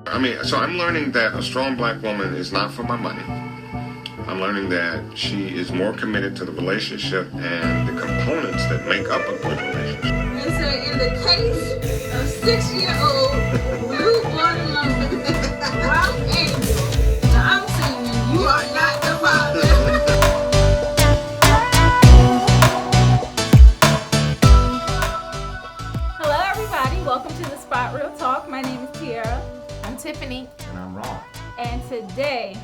I mean, so I'm learning that a strong black woman is not for my money. I'm learning that she is more committed to the relationship and the components that make up a good relationship. And so in the case of 6-year-old blue blood Ralph Angel, I'm saying you are not the father. Hello everybody, welcome to the Spot Real Talk. My name is Tiara. I'm Tiffany. And I'm Ron. And today,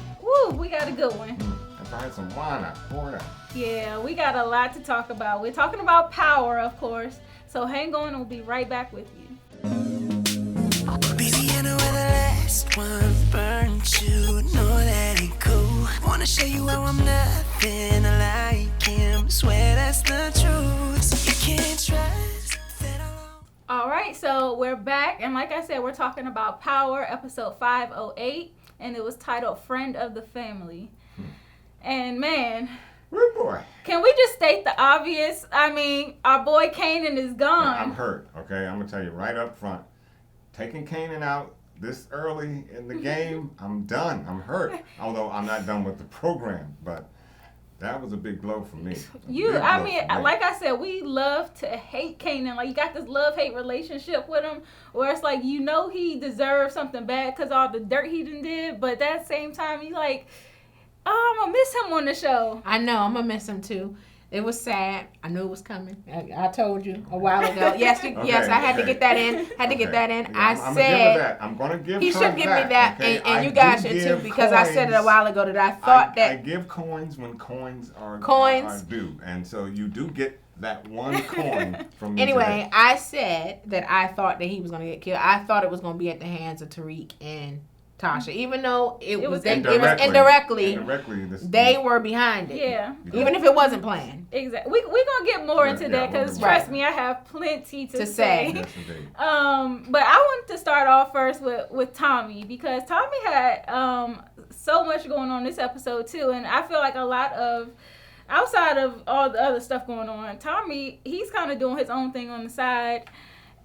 we got a good one. If I had some wine, I'd pour it out. Yeah, we got a lot to talk about. We're talking about power, of course. So hang on, we'll be right back with you. Louisiana where the last one burned you. Know that ain't cool. Wanna show you how I'm nothing like him. Swear that's the truth. So you can't trust that alone. All right, so we're back. And like I said, we're talking about Power, episode 508. And it was titled Friend of the Family. And man, Good boy. can we just state the obvious? I mean, our boy Kanan is gone. I'm hurt, okay? I'm going to tell you right up front. Taking Kanan out this early in the game, I'm done. I'm hurt. Although I'm not done with the program, but that was a big blow for me. Like I said, we love to hate Kanan. Like, you got this love-hate relationship with him where it's like, you know he deserves something bad because all the dirt he done did, but at the same time, he's like, oh, I'm going to miss him on the show. I know, I'm going to miss him too. It was sad. I knew it was coming. I told you a while ago. Yes, I had to get that in. Yeah, I said, I'm going to give he her should give that, me that, okay? and you guys should too, because I said it a while ago that I thought I give coins when coins are due. And so you do get that one coin from me. Anyway, today. I said that I thought that he was going to get killed. I thought it was going to be at the hands of Tariq and Tasha, even though it was indirectly they were behind it. Yeah. Even if it wasn't planned. Exactly. We're going to get more into that because, trust me, I have plenty to say. Yes, indeed. But I wanted to start off first with Tommy because Tommy had so much going on this episode, too. And I feel like a lot of, outside of all the other stuff going on, Tommy, he's kind of doing his own thing on the side.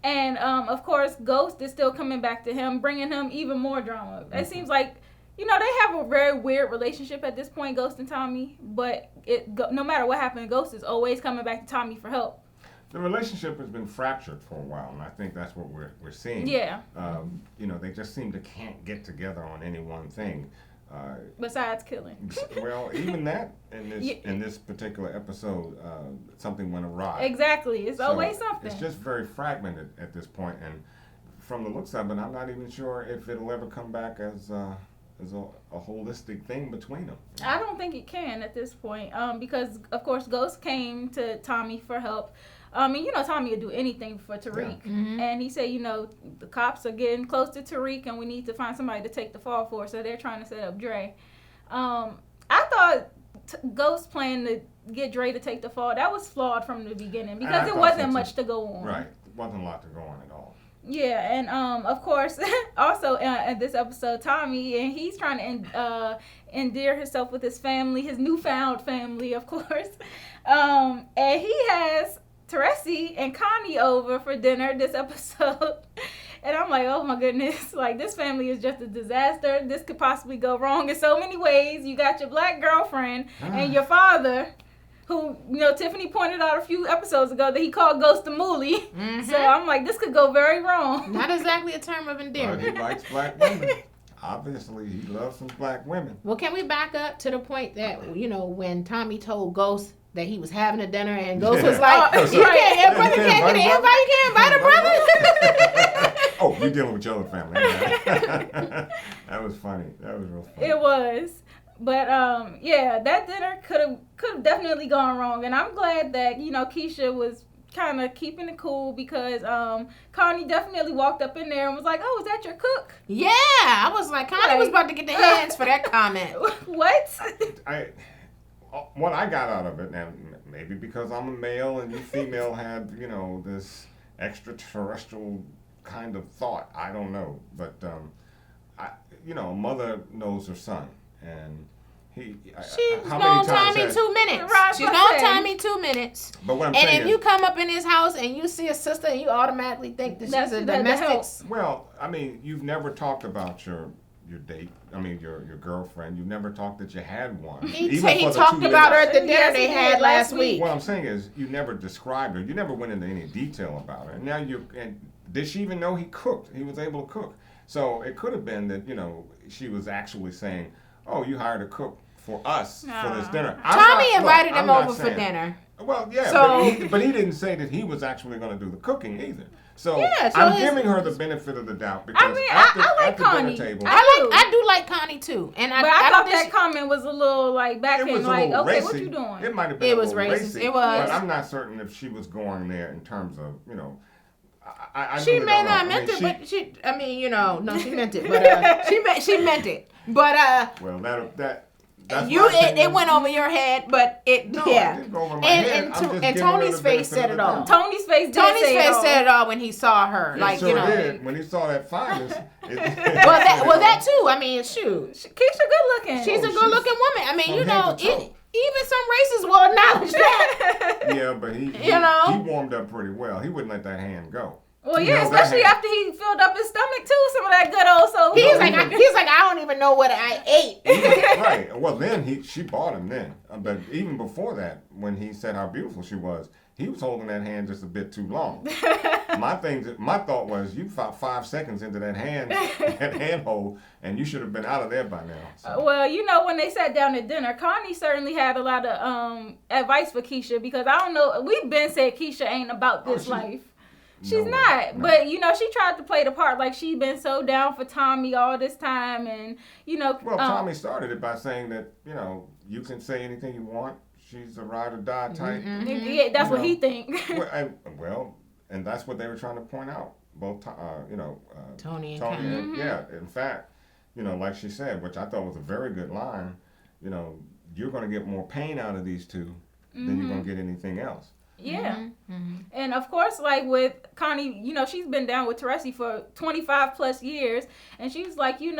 And, of course, Ghost is still coming back to him, bringing him even more drama. It seems like, they have a very weird relationship at this point, Ghost and Tommy. But no matter what happened, Ghost is always coming back to Tommy for help. The relationship has been fractured for a while, and I think that's what we're seeing. Yeah. They just seem to can't get together on any one thing. Besides killing. Well, even that in this particular episode, something went awry. Exactly. It's always something. It's just very fragmented at this point, and from the looks of it, I'm not even sure if it'll ever come back as a holistic thing between them. I don't think it can at this point, because of course Ghost came to Tommy for help. Tommy would do anything for Tariq. Yeah. Mm-hmm. And he said, the cops are getting close to Tariq and we need to find somebody to take the fall for. So they're trying to set up Dre. I thought Ghost plan to get Dre to take the fall, that was flawed from the beginning because it wasn't much to go on. Right. It wasn't a lot to go on at all. Yeah, and of course, also in this episode, Tommy, and he's trying to endear himself with his family, his newfound family, of course. And he has Teresi and Connie over for dinner this episode. And I'm like, oh my goodness, like this family is just a disaster. This could possibly go wrong in so many ways. You got your black girlfriend and your father, who, Tiffany pointed out a few episodes ago that he called Ghost the Mooly. Mm-hmm. So I'm like, this could go very wrong. Not exactly a term of endearment. Well, he likes black women. Obviously, he loves some black women. Well, can we back up to the point that, when Tommy told Ghost that he was having a dinner and Ghost was like, you can't get an invite, you can't invite a brother? Oh, you're dealing with your other family. That was funny. That was real funny. It was. But, that dinner could have definitely gone wrong. And I'm glad that, Kisha was kind of keeping it cool because Connie definitely walked up in there and was like, oh, is that your cook? Yeah. I was like, Connie was about to get the hands for that comment. What? What I got out of it, now maybe because I'm a male and you female had, this extraterrestrial kind of thought. I don't know. But, a mother knows her son. And She's gonna time me 2 minutes. Right, She's gonna time me 2 minutes. But what I'm and saying if you come up in his house and you see a sister and you automatically think that she's a domestic. Well, I mean, you've never talked about your date. I mean, your girlfriend. You've never talked that you had one. He talked about her at the dinner they had last week. What I'm saying is, you never described her. You never went into any detail about her. And now and did she even know he cooked? He was able to cook. So it could have been that, she was actually saying, "Oh, you hired a cook for us for this dinner." Tommy invited him over for dinner. Well, yeah, but he didn't say that he was actually going to do the cooking either. So, I'm giving her the benefit of the doubt because I like at the Connie. dinner table, I do like Connie too, and I thought that comment was a little like backhand, like, okay, racy. what you doing? It might have been it was racist. racy. It was, but I'm not certain if she was going there in terms of I she really may don't know. not meant it, but she meant it, but she meant it, but well, that's it went over your head, but it No, it didn't go over my head. And Tony's face said it all. Tony's face said it all when he saw her. It sure did. When he saw that fineness. well, that too. I mean, shoot. Keisha good looking. She's a good looking woman. I mean, even some racists will acknowledge that. Yeah, but he warmed up pretty well. He wouldn't let that hand go. Well, yeah, especially after he filled up his stomach too. Some of that good old soul. He's like, I don't even know what I ate. Right. Well, then she bought him then. But even before that, when he said how beautiful she was, he was holding that hand just a bit too long. My thought was, you about 5 seconds into that handhold, and you should have been out of there by now. So. Well, when they sat down at dinner, Connie certainly had a lot of advice for Kisha because I don't know. We've been said Kisha ain't about this life. She's not. No. But, she tried to play the part like she'd been so down for Tommy all this time. And, Well, Tommy started it by saying that, you can say anything you want. She's a ride or die type. Mm-hmm. Yeah, that's what he thinks. And that's what they were trying to point out. Both, Tony and Kanan. Yeah, in fact, like she said, which I thought was a very good line, you're going to get more pain out of these two than you're going to get anything else. Yeah. And of course, like with Connie, she's been down with Teresi for 25 plus years. And she was like, he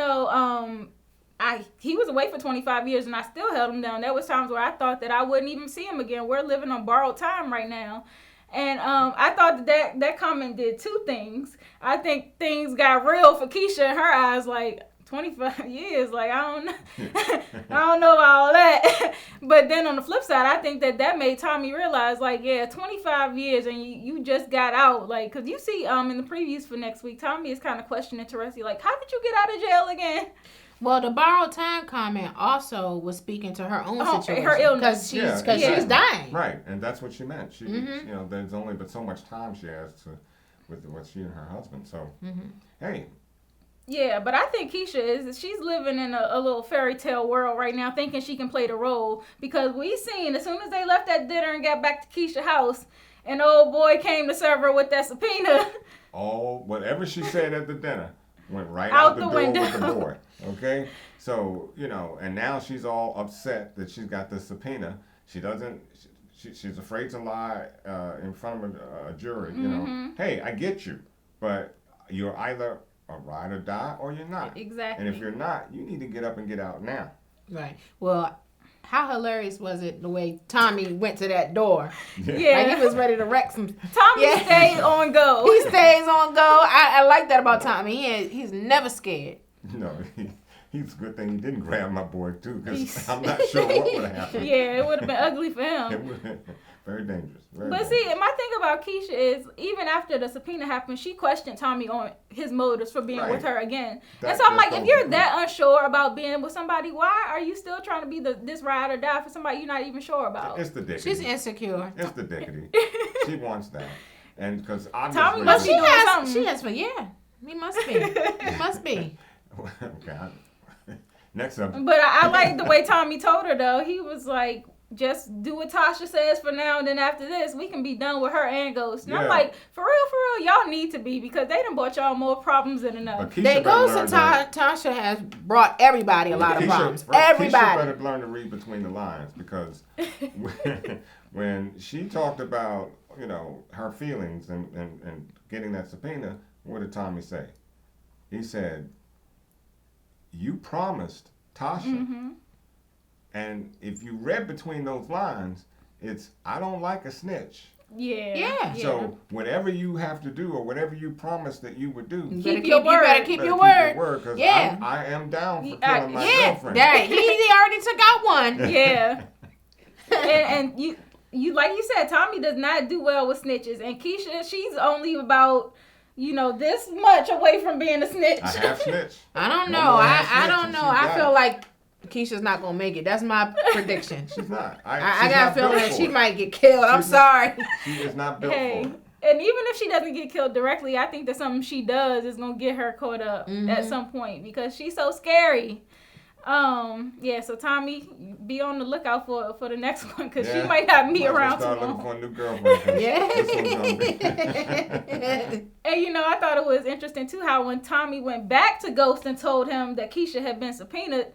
was away for 25 years and I still held him down. There was times where I thought that I wouldn't even see him again. We're living on borrowed time right now. And I thought that comment did two things. I think things got real for Kisha in her eyes, like 25 years, like I don't know about all that. But then on the flip side, I think that made Tommy realize, like, 25 years and you just got out, like, because you see in the previews for next week, Tommy is kind of questioning Teresi, like, how did you get out of jail again? Well, the borrowed time comment also was speaking to her own situation, her illness, because she's dying. Right, and that's what she meant. She, there's only but so much time she has with what she and her husband. So, hey. Yeah, but I think Kisha she's living in a little fairy tale world right now, thinking she can play the role. Because we seen as soon as they left that dinner and got back to Kisha's house, an old boy came to serve her with that subpoena. Oh, whatever she said at the dinner went right out the door window with the boy. Okay, so and now she's all upset that she's got the subpoena. She doesn't. She's afraid to lie in front of a jury. Hey, I get you, but you're either a ride or die, or you're not. Exactly. And if you're not, you need to get up and get out now. Right. Well, how hilarious was it the way Tommy went to that door? Yeah. Like he was ready to wreck some. Tommy stays on go. He stays on go. I like that about Tommy. He's never scared. No, he's a good thing he didn't grab my boy too, because I'm not sure what would have happened. Yeah, it would have been ugly for him. It would have been very dangerous. See, my thing about Kisha is, even after the subpoena happened, she questioned Tommy on his motives for being with her again. And so I'm like, if you're that unsure about being with somebody, why are you still trying to be this ride or die for somebody you're not even sure about? It's the dickity. She's insecure. It's the dickity. She wants that. And because Tommy must be doing something. She has, he must be. He must be. Okay. Next up. But I like the way Tommy told her, though. He was like, just do what Tasha says for now, and then after this, we can be done with her and Ghost. And I'm like, for real, y'all need to be, because they done bought y'all more problems than enough. Ghost and Tasha has brought everybody a lot of problems. Everybody. Kisha better learn to read between the lines, because when she talked about, her feelings and getting that subpoena, what did Tommy say? He said, you promised Tasha And if you read between those lines, it's, I don't like a snitch. Yeah. So whatever you have to do or whatever you promised that you would do, You Keep your word. You better keep your word. Because Yeah. I am down for killing my Yeah. girlfriend. He already took out one. Yeah. and you like you said, Tommy does not do well with snitches, and Kisha, she's only about this much away from being a snitch. I have snitch. I don't One know. more I half snitch don't and know. she's I got feel it. like Keisha's not gonna make it. That's my prediction. She's not. I she's got a not feeling built that for she it. might get killed. I'm She's sorry. She is not built Hey, for it. and even if she doesn't get killed directly, I think that something she does is gonna get her caught up at some point because she's so scary. So Tommy, be on the lookout for the next one because she might not be around too Start looking long. for a new girlfriend. 'Cause Yeah. this one's gonna be. And I thought it was interesting too how when Tommy went back to Ghost and told him that Kisha had been subpoenaed,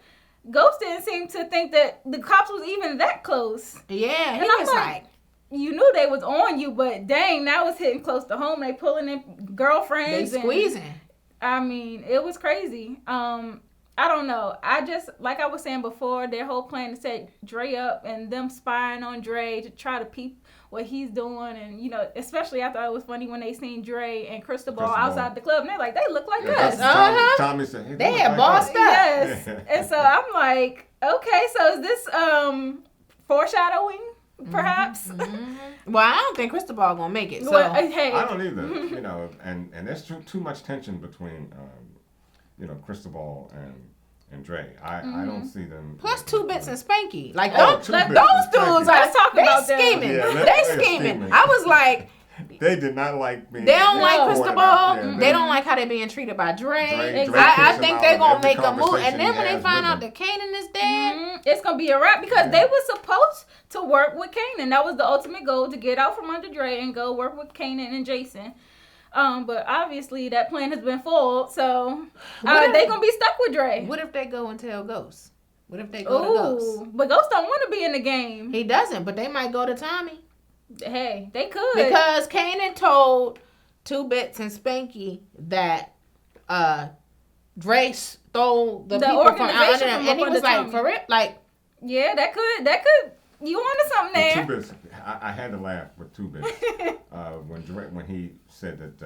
Ghost didn't seem to think that the cops was even that close. Yeah, he And I'm was like, you knew they was on you, but dang, now it's hitting close to home. They pulling in they girlfriends. squeezing. I mean, it was crazy. I don't know. I just, like I was saying before, their whole plan to set Dre up and them spying on Dre to try to peep what he's doing. And, especially I thought it was funny when they seen Dre and Cristobal outside the club. And they're like, they look like us. Tommy said, hey, They look had like bossed us. up. Yes. And so I'm like, okay, so is this foreshadowing, perhaps? Well, I don't think Cristobal gonna make it. So Well, hey. I don't either. And there's too much tension between, Cristobal and Dre. I don't see them. plus 2 Bits and Spanky. Like Oh, those 2 Bits and dudes Spanky. are Let's talk about them. scheming. Yeah, they they're scheming. scheming. I was like, They did not like me. they don't like No. Cristobal. Yeah, They don't like how they being treated by Dre. Dre I kicks think him they're out gonna of every make a move. conversation And then he when they has find with out him. that Kanan is dead, It's gonna be a wrap because they were supposed to work with Kanan. That was the ultimate goal, to get out from under Dre and go work with Kanan and Jason. But obviously that plan has been foiled, so they gonna be stuck with Dre. what if they go and tell Ghost? What if they go to Ghost? Ooh, but Ghost don't want to be in the game. He doesn't, but they might go to Tommy. Hey, they could. Because Kanan told 2 Bits and Spanky that Dre stole the people from under organization them. from And he up was under like, Tommy. for it? Like, Yeah, that could. You wanted something With there. 2 Bits, I had to laugh with 2 Bits when he said that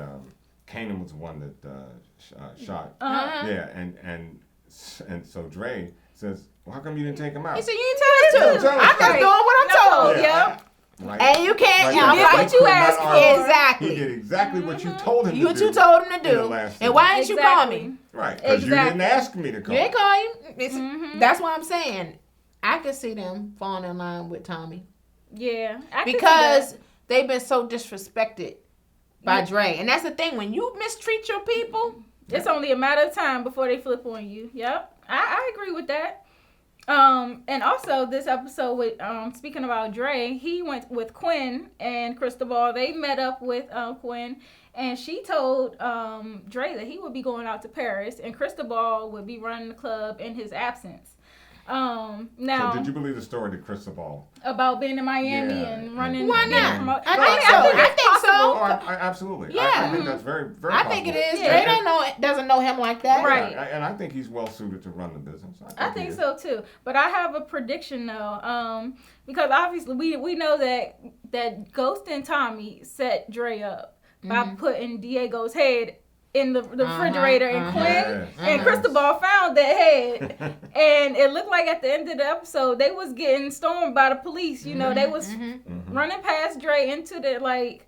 Kanan was the one that shot. Yeah, and so Dre says, well, how come you didn't take him out? he said, you didn't tell us to. tell us I'm just to. doing what I'm told. Yep. Like, And you can't. like and I'm did like, what you asked for. He Exactly. did exactly what you told him to What do. you told him to in the do. last And season. why didn't you call me? Right, because you Exactly. didn't ask me to call. You ain't call you. That's what I'm saying. I could see them falling in line with Tommy. Yeah. I could see Because that. they've been so disrespected by Dre. And that's the thing. When you mistreat your people, It's only a matter of time before they flip on you. Yep. I agree with that. And also this episode with speaking about Dre, he went with Quinn and Cristobal. They met up with Quinn, and she told Dre that he would be going out to Paris and Cristobal would be running the club in his absence. Now, So did you believe the story to Cristobal? about being in Miami Yeah. and running? Why being not? promo- I think so. it's I think so. possible. Oh, absolutely. Yeah. I think that's very, very I think it possible. is. Yeah. Dre doesn't know him like that. Right. And I think he's well suited to run the business. I think so too, but I have a prediction though, because obviously we know that Ghost and Tommy set Dre up by putting Diego's head in the refrigerator, and Quinn Yes. and Cristobal found that head, and it looked like at the end of the episode they was getting stormed by the police. You know, they was running past Dre into the like.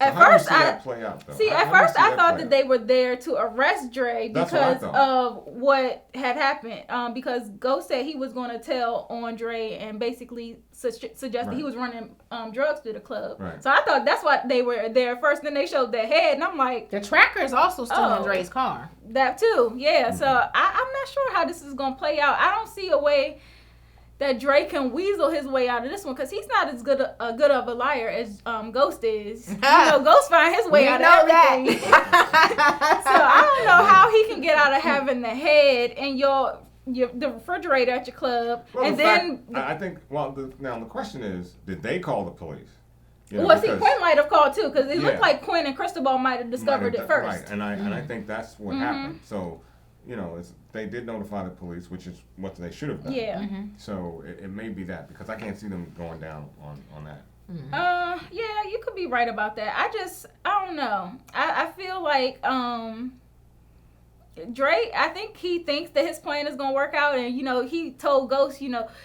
So At how do you first, see that play out, though? See, How at do you first see I that thought play that out? they were there to arrest Dre That's what I because thought. of what had happened. Because Ghost said he was going to tell on Dre and basically suggested he was running drugs through the club. Right. So I thought that's why they were there first. Then they showed their head, and I'm like, The tracker is also still in Oh. Dre's car. that too, yeah. So I'm not sure how this is going to play out. I don't see a way that Dre can weasel his way out of this one because he's not as good of a liar as Ghost is. You know, Ghost find his way We out know of everything. So I don't know how he can get out of having the head and the refrigerator at your club, Well, and the then. fact, I think. Well, now the question is, did they call the police? You know, Well, see, because- Quinn might have called too, because it Yeah. looked like Quinn and Cristobal might have discovered it first. Right, and I think that's what happened. So they did notify the police, which is what they should have done. Yeah. Mm-hmm. So it may be that, because I can't see them going down on that. Mm-hmm. Yeah, you could be right about that. I don't know. I feel like Drake, I think he thinks that his plan is gonna work out, and he told Ghost,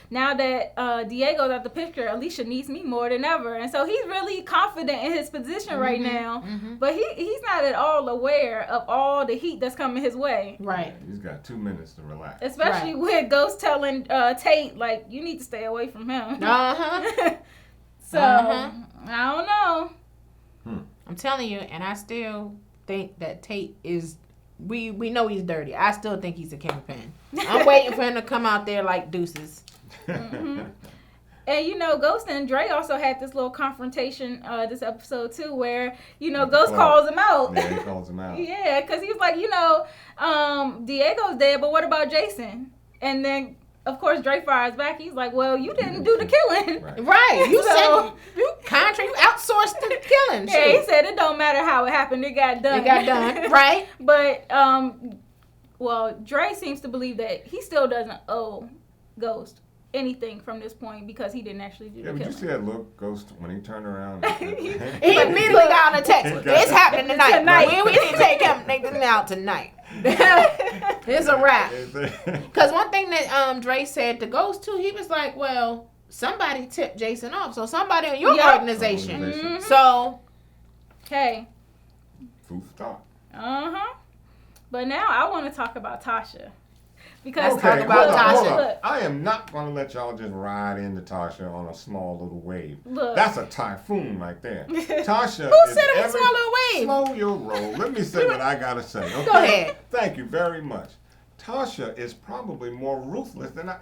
now that Diego's out the picture, Alicia needs me more than ever, and so he's really confident in his position right now. Mm-hmm. But he's not at all aware of all the heat that's coming his way. Right. He's got 2 minutes to relax. Especially with Ghost telling Tate, like, you need to stay away from him. So I don't know. I'm telling you, and I still think that Tate is. We know he's dirty. I still think he's a kingpin. I'm waiting for him to come out there like deuces. Mm-hmm. And Ghost and Dre also had this little confrontation this episode too, where Ghost calls him out. Yeah, he calls him out. Yeah, because he was like, Diego's dead, but what about Jason? And then of course Dre fires back. He's like, well, you didn't do the killing. Right. You said you outsourced the killing. Yeah, he said it don't matter how it happened. It got done. Right. But Dre seems to believe that he still doesn't owe Ghost anything from this point because he didn't actually do the killing. Did you see that look, Ghost, when he turned around? He immediately got on a text. It's happening tonight. We need to take him out tonight. It's a wrap. Because one thing that Dre said to Ghost too, he was like, well, somebody tipped Jason off. So somebody in your organization. Mm-hmm. So. Okay. Food for thought. Uh-huh. But now I want to talk about Tasha. Because Let's talk about Tasha. Look, I am not going to let y'all just ride into Tasha on a small little wave. Look. That's a typhoon right there. Tasha Who is said it was a small little wave? Slow your roll. Let me say what I got to say. Okay? Go ahead. Thank you very much. Tasha is probably more ruthless than I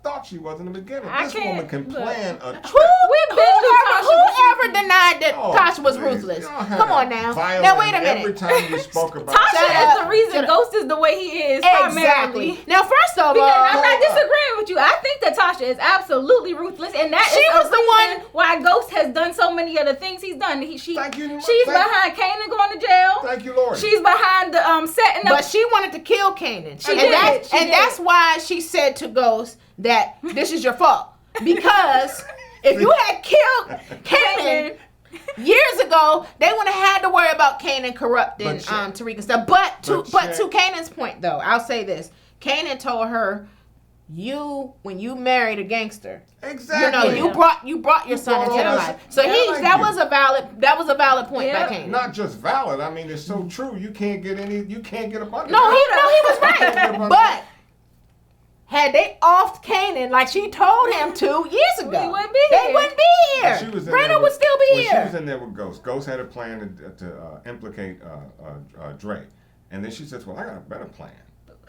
thought she was in the beginning. This woman can plan a trick. Whoever denied that Tasha was ruthless? Come on now. Now wait a minute. Every time you spoke about Tasha is the reason Ghost is the way he is. Exactly. Now, first of all, I'm not disagreeing with you. I think that Tasha is absolutely ruthless, and that she was the one why Ghost has done so many of the things he's done. She's Thank you. behind Kanan going to jail. Thank you, Lord. She's behind the setting up. But she wanted to kill Kanan. She did. That's why she said to Ghost that this is your fault. Because if you had killed Kanan years ago, they wouldn't have had to worry about Kanan corrupting Tariq and stuff. But to Kanan's point, though, I'll say this: Kanan told her, when you married a gangster, exactly, you brought your son into the life. So that was a valid point by Kanan. Not just valid. I mean, it's so true. You can't get a bunch. No, he was right. But had they offed Kanan like she told him to years ago, they wouldn't be here. Raina would still be here. She was in there with Ghost. Ghost had a plan to implicate Dre, and then she says, "Well, I got a better plan.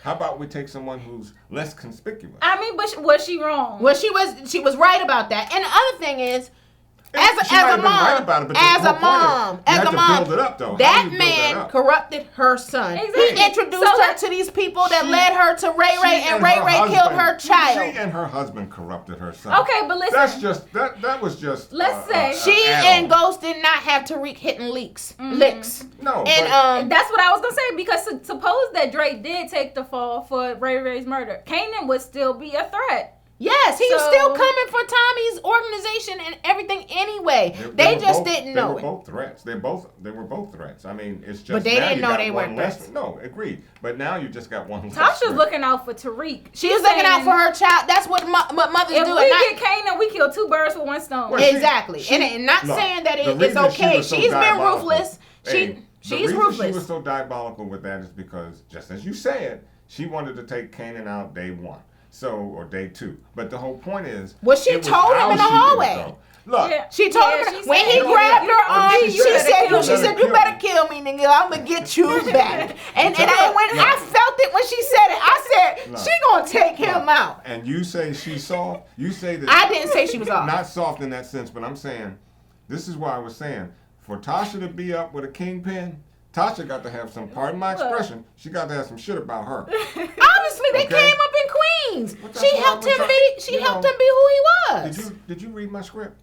How about we take someone who's less conspicuous?" I mean, but was she wrong? Well, she was right about that. And the other thing is, as a mom, that man corrupted her son. Exactly. He introduced her to these people that led her to Ray Ray, and Ray Ray killed her child. She and her husband corrupted her son. Okay, but listen. That's just that was just. Let's say she and Ghost did not have Tariq hitting licks. No, and that's what I was gonna say, because suppose that Drake did take the fall for Ray Ray's murder, Kanan would still be a threat. Yes, he was still coming for Tommy's organization and everything anyway. They just didn't know it. They were both threats. They were both threats. I mean, it's just. But they didn't know they were threats. No, agreed. But now you just got one less. Tasha's looking out for Tariq. She's looking out for her child. That's what mothers do. If we get Kanan, we kill 2 birds with 1 stone. Well, exactly. And not saying that it's okay. She's been ruthless. She's ruthless. She was so diabolical with that is because, just as you said, she wanted to take Kanan out day 1. Or day 2. But the whole point is... Well, she told him in the hallway. Look. She told him... When he grabbed her arm, she said, you better kill me, nigga. I'm going to get you back. And I felt it when she said it. I said, she going to take him out. And you say she's soft? You say that... I didn't say she was soft. Not soft in that sense, but I'm saying... This is why I was saying, for Tasha to be up with a kingpin... Tasha got to have some, pardon my expression, she got to have some shit about her. Obviously, they came up in Queens. She helped him be who he was. Did you read my script?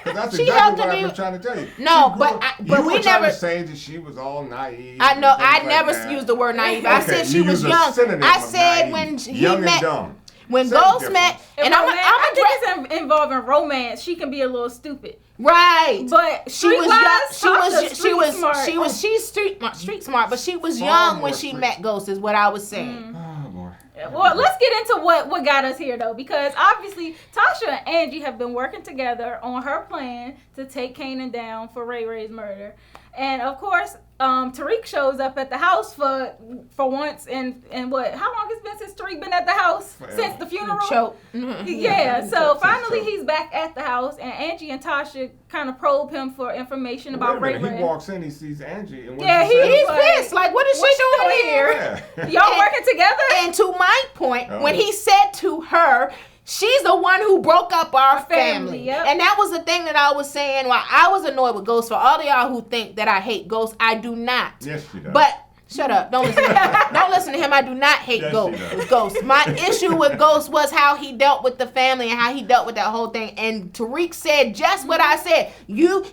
That's She exactly helped what me- I've been trying to tell you. No, She but grew- I- but you we were trying never- to say that she was all naive. I know. and I things never like that. used the word naive. I Okay, said she you was used a young. synonym I of said naive. when he young met. and dumb. When Same Ghost difference. met, and I think it's involving romance. She can be a little stupid, right. but She was young. She was she's street smart, but she was Far young more when she street. met Ghost. Is what I was saying. Oh boy. Well, let's get into what got us here, though, because obviously Tasha and Angie have been working together on her plan to take Kanan down for Ray Ray's murder. And, of course, Tariq shows up at the house for once, and what? How long has it been since Tariq been at the house? Forever. Since the funeral? Choke. Yeah, so Since finally choke. he's back at the house, and Angie and Tasha kind of probe him for information about Wait Ray a minute, Ray. he walks in, he sees Angie, and what Yeah, does he say? He's Like, pissed. Like, what is what she you doing doing here? Yeah. Y'all working together? And to my point, Oh. when he said to her, she's the one who broke up our family. Yep. And that was the thing that I was saying while I was annoyed with Ghost. For all of y'all who think that I hate Ghost, I do not. Yes, she does. But shut up. Don't listen to him. Don't listen to him. I do not hate Yes, Ghost. she does. Ghost. My issue with Ghost was how he dealt with the family and how he dealt with that whole thing. And Tariq said just what I said.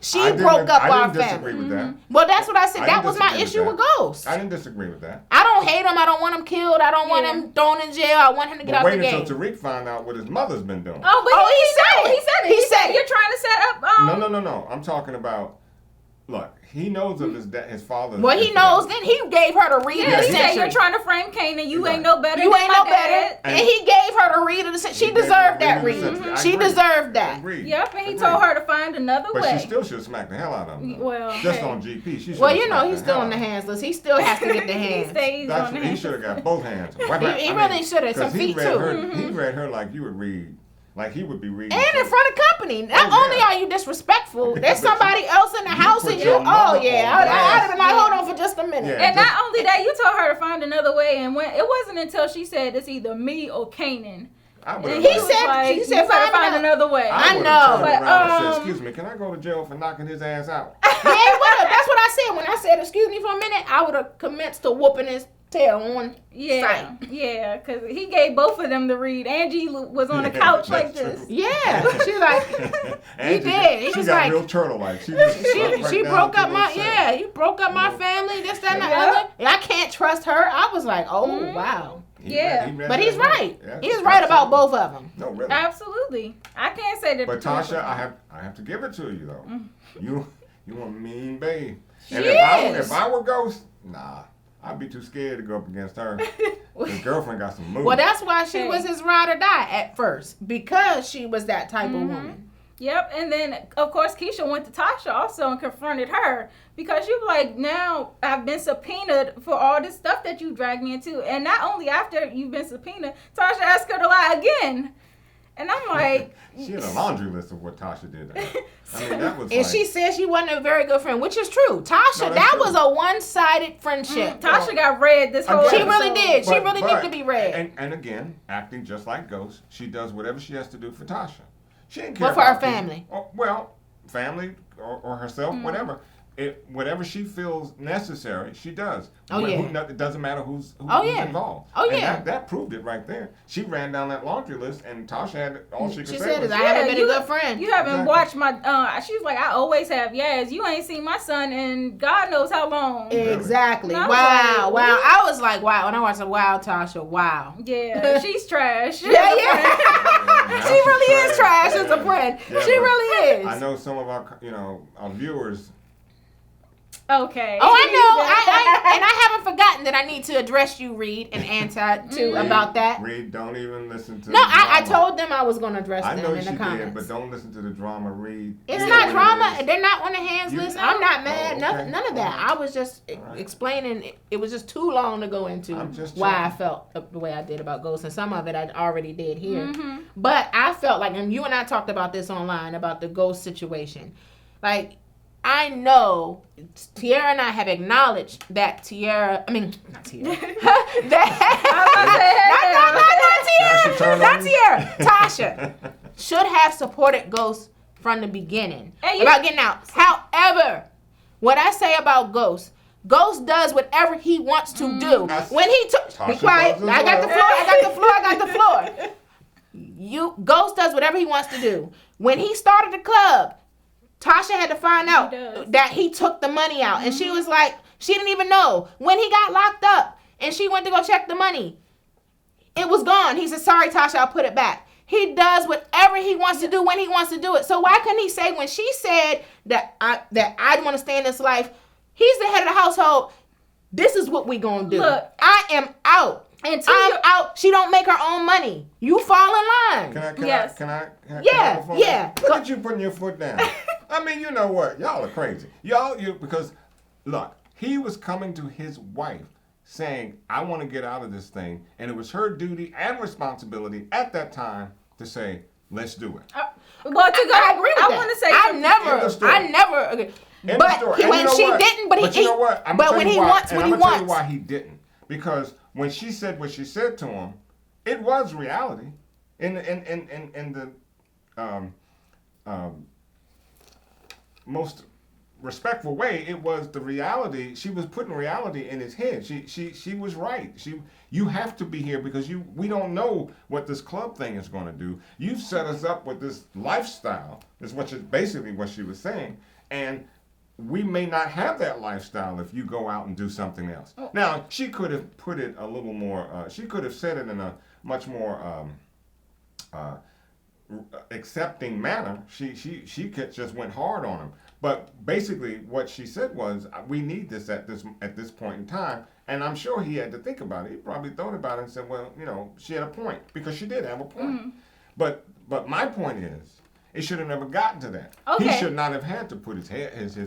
She broke up our I didn't disagree family. with that. Well, that's what I said. I That didn't was my disagree issue with with that. Ghost. I didn't disagree with that. I don't hate him. I don't want him killed. I don't want Yeah. him thrown in jail. I want him to get But out wait the game. until Tariq found out what his mother's been doing. Oh, but Oh, he said it. it. He said it. He He said said it. you're trying to set up. No. I'm talking about. Look, he knows of his father. Well, he knows. Then he gave her the read Yeah, of the he said century. you're trying to frame Kanan. You Right. ain't no better. You than ain't my no dad. better. And And- he gave her the read of the century. She He gave her deserved the that read of read. the century. I She agree. deserved that. Agreed. Yep, and he Agreed. told her to find another But way. she still should smack the hell out of him. though. Well, just hey. on GP. She Well, should've you know, smacked he's the still hell on the out of him. hands list. He still has to get the he hands. stays That's on what the he should have got both hands. He really should have. Some feet, read too. Her, He read her like you would read, like he would be reading. And in front of company. Not Oh, only yeah. are you disrespectful, there's But somebody else in the house put and your you. mother Oh yeah, on I'd have been like, blast. hold on for just a minute. Yeah. And not only that, you told her to find another way, and when it wasn't until she said it's either me or Kanan. I And would've He was said- like, he you said, better find find another- another way. I would've know. turned But, around and said, excuse me, can I go to jail for knocking his ass out? Yeah, he would've. That's what I said. When I said, excuse me for a minute, I would have commenced to whooping his tail on Yeah, sight. yeah, because he gave both of them to read. Angie was on the couch like That's this. true. Yeah. She like, Angie did. He She was got like- real turtle-like. She, just right she down broke to up the my, center. yeah, you broke up my family, this, that, and the Yeah. other. And I can't trust her. I was like, oh, wow. He Yeah. read But that he's well. right. Yeah, He's right about absolutely. both of them. No, really. Absolutely. I can't say that. But the truth. Tasha, I have to give it to you though. You a mean babe. And She if is. I were Ghost, nah, I'd be too scared to go up against her. His girlfriend got some moves. Well, that's why she Hey. was his ride or die at first, because she was that type of woman. Yep, and then of course Kisha went to Tasha also and confronted her because you like, now I've been subpoenaed for all this stuff that you dragged me into, and not only after you've been subpoenaed, Tasha asked her to lie again, and I'm like, She had a laundry list of what Tasha did to her. I mean, that was And like, she said she wasn't a very good friend, which is true. Tasha, No, that's that true. was a one-sided friendship. Tasha got read this whole She Again. really episode. did. She but- really but- needed to be read. And again, acting just like Ghost, she does whatever she has to do for Tasha. She didn't Well, care for her about people. family. Well, family or herself, whatever. Whatever she feels necessary, she does. Oh, yeah. It doesn't matter who's Oh, yeah. involved. Oh, And yeah. that proved it right there. She ran down that laundry list, and Tasha had all she could She say said, was, I haven't been a you- good friend. You haven't Exactly. watched my. She was like, I always have. Yes, you ain't seen my son in God knows how long. Exactly. And I Wow. was like, Wow. I was like, wow. When I watched it, wow, Tasha, wow. Yeah, she's trash. Yeah, yeah. Now She she's really is trash as a Yeah. friend. Yeah, She but really is. I know some of our viewers. Okay. Oh, I know. And I haven't forgotten that I need to address you, Reed, and Anta too about that. Reed, don't even listen to No, the I drama. told them I was going to address I them know in she the did, comments. but don't listen to the drama, Reed. It's It not is what drama. it is. They're not on the hands You- list. I'm not mad. Oh, None, okay. none of that. I was just right. explaining. It was just too long to go into I'm just why I checking. felt the way I did about Ghost, and some of it I already did here. Mm-hmm. But I felt like, and you and I talked about this online about the Ghost situation. Like, I know Tiara and I have acknowledged that not Tiara. Tasha turned Not on you? Tiara. Tasha should have supported Ghost from the beginning And you- about getting out. However, what I say about Ghost does whatever he wants to do. That's- When he took, be Tasha quiet. does as I got the well. floor. I got the floor. I got the floor. Ghost does whatever he wants to do. When he started the club, Tasha had to find out that he took the money out. And she was like, she didn't even know. When he got locked up and she went to go check the money, it was gone. He said, sorry, Tasha, I'll put it back. He does whatever he wants to do when he wants to do it. So why couldn't he say, when she said that I want to stay in this life, he's the head of the household, this is what we gonna do. Look, I am out. I'm out. She don't make her own money. You fall in line. Can I Yeah. Look at you putting your foot down. I mean, you know what? Y'all are crazy. Because, look, he was coming to his wife saying, I want to get out of this thing. And it was her duty and responsibility at that time to say, let's do it. I agree with that. I want to say I never agree. But when she didn't, but you know what? I'm going to tell you why he didn't. Because when she said what she said to him, it was reality. In the most respectful way, it was the reality. She was putting reality in his head. She was right. You have to be here because we don't know what this club thing is going to do. You've set us up with this lifestyle, is basically what she was saying, and we may not have that lifestyle if you go out and do something else. Now, she could have put it a little more, she could have said it in a much more accepting manner. She just went hard on him. But basically what she said was, we need this at this point in time. And I'm sure he had to think about it. He probably thought about it and said, well, she had a point, because she did have a point. Mm-hmm. But my point is, it should have never gotten to that. Okay. He should not have had to put his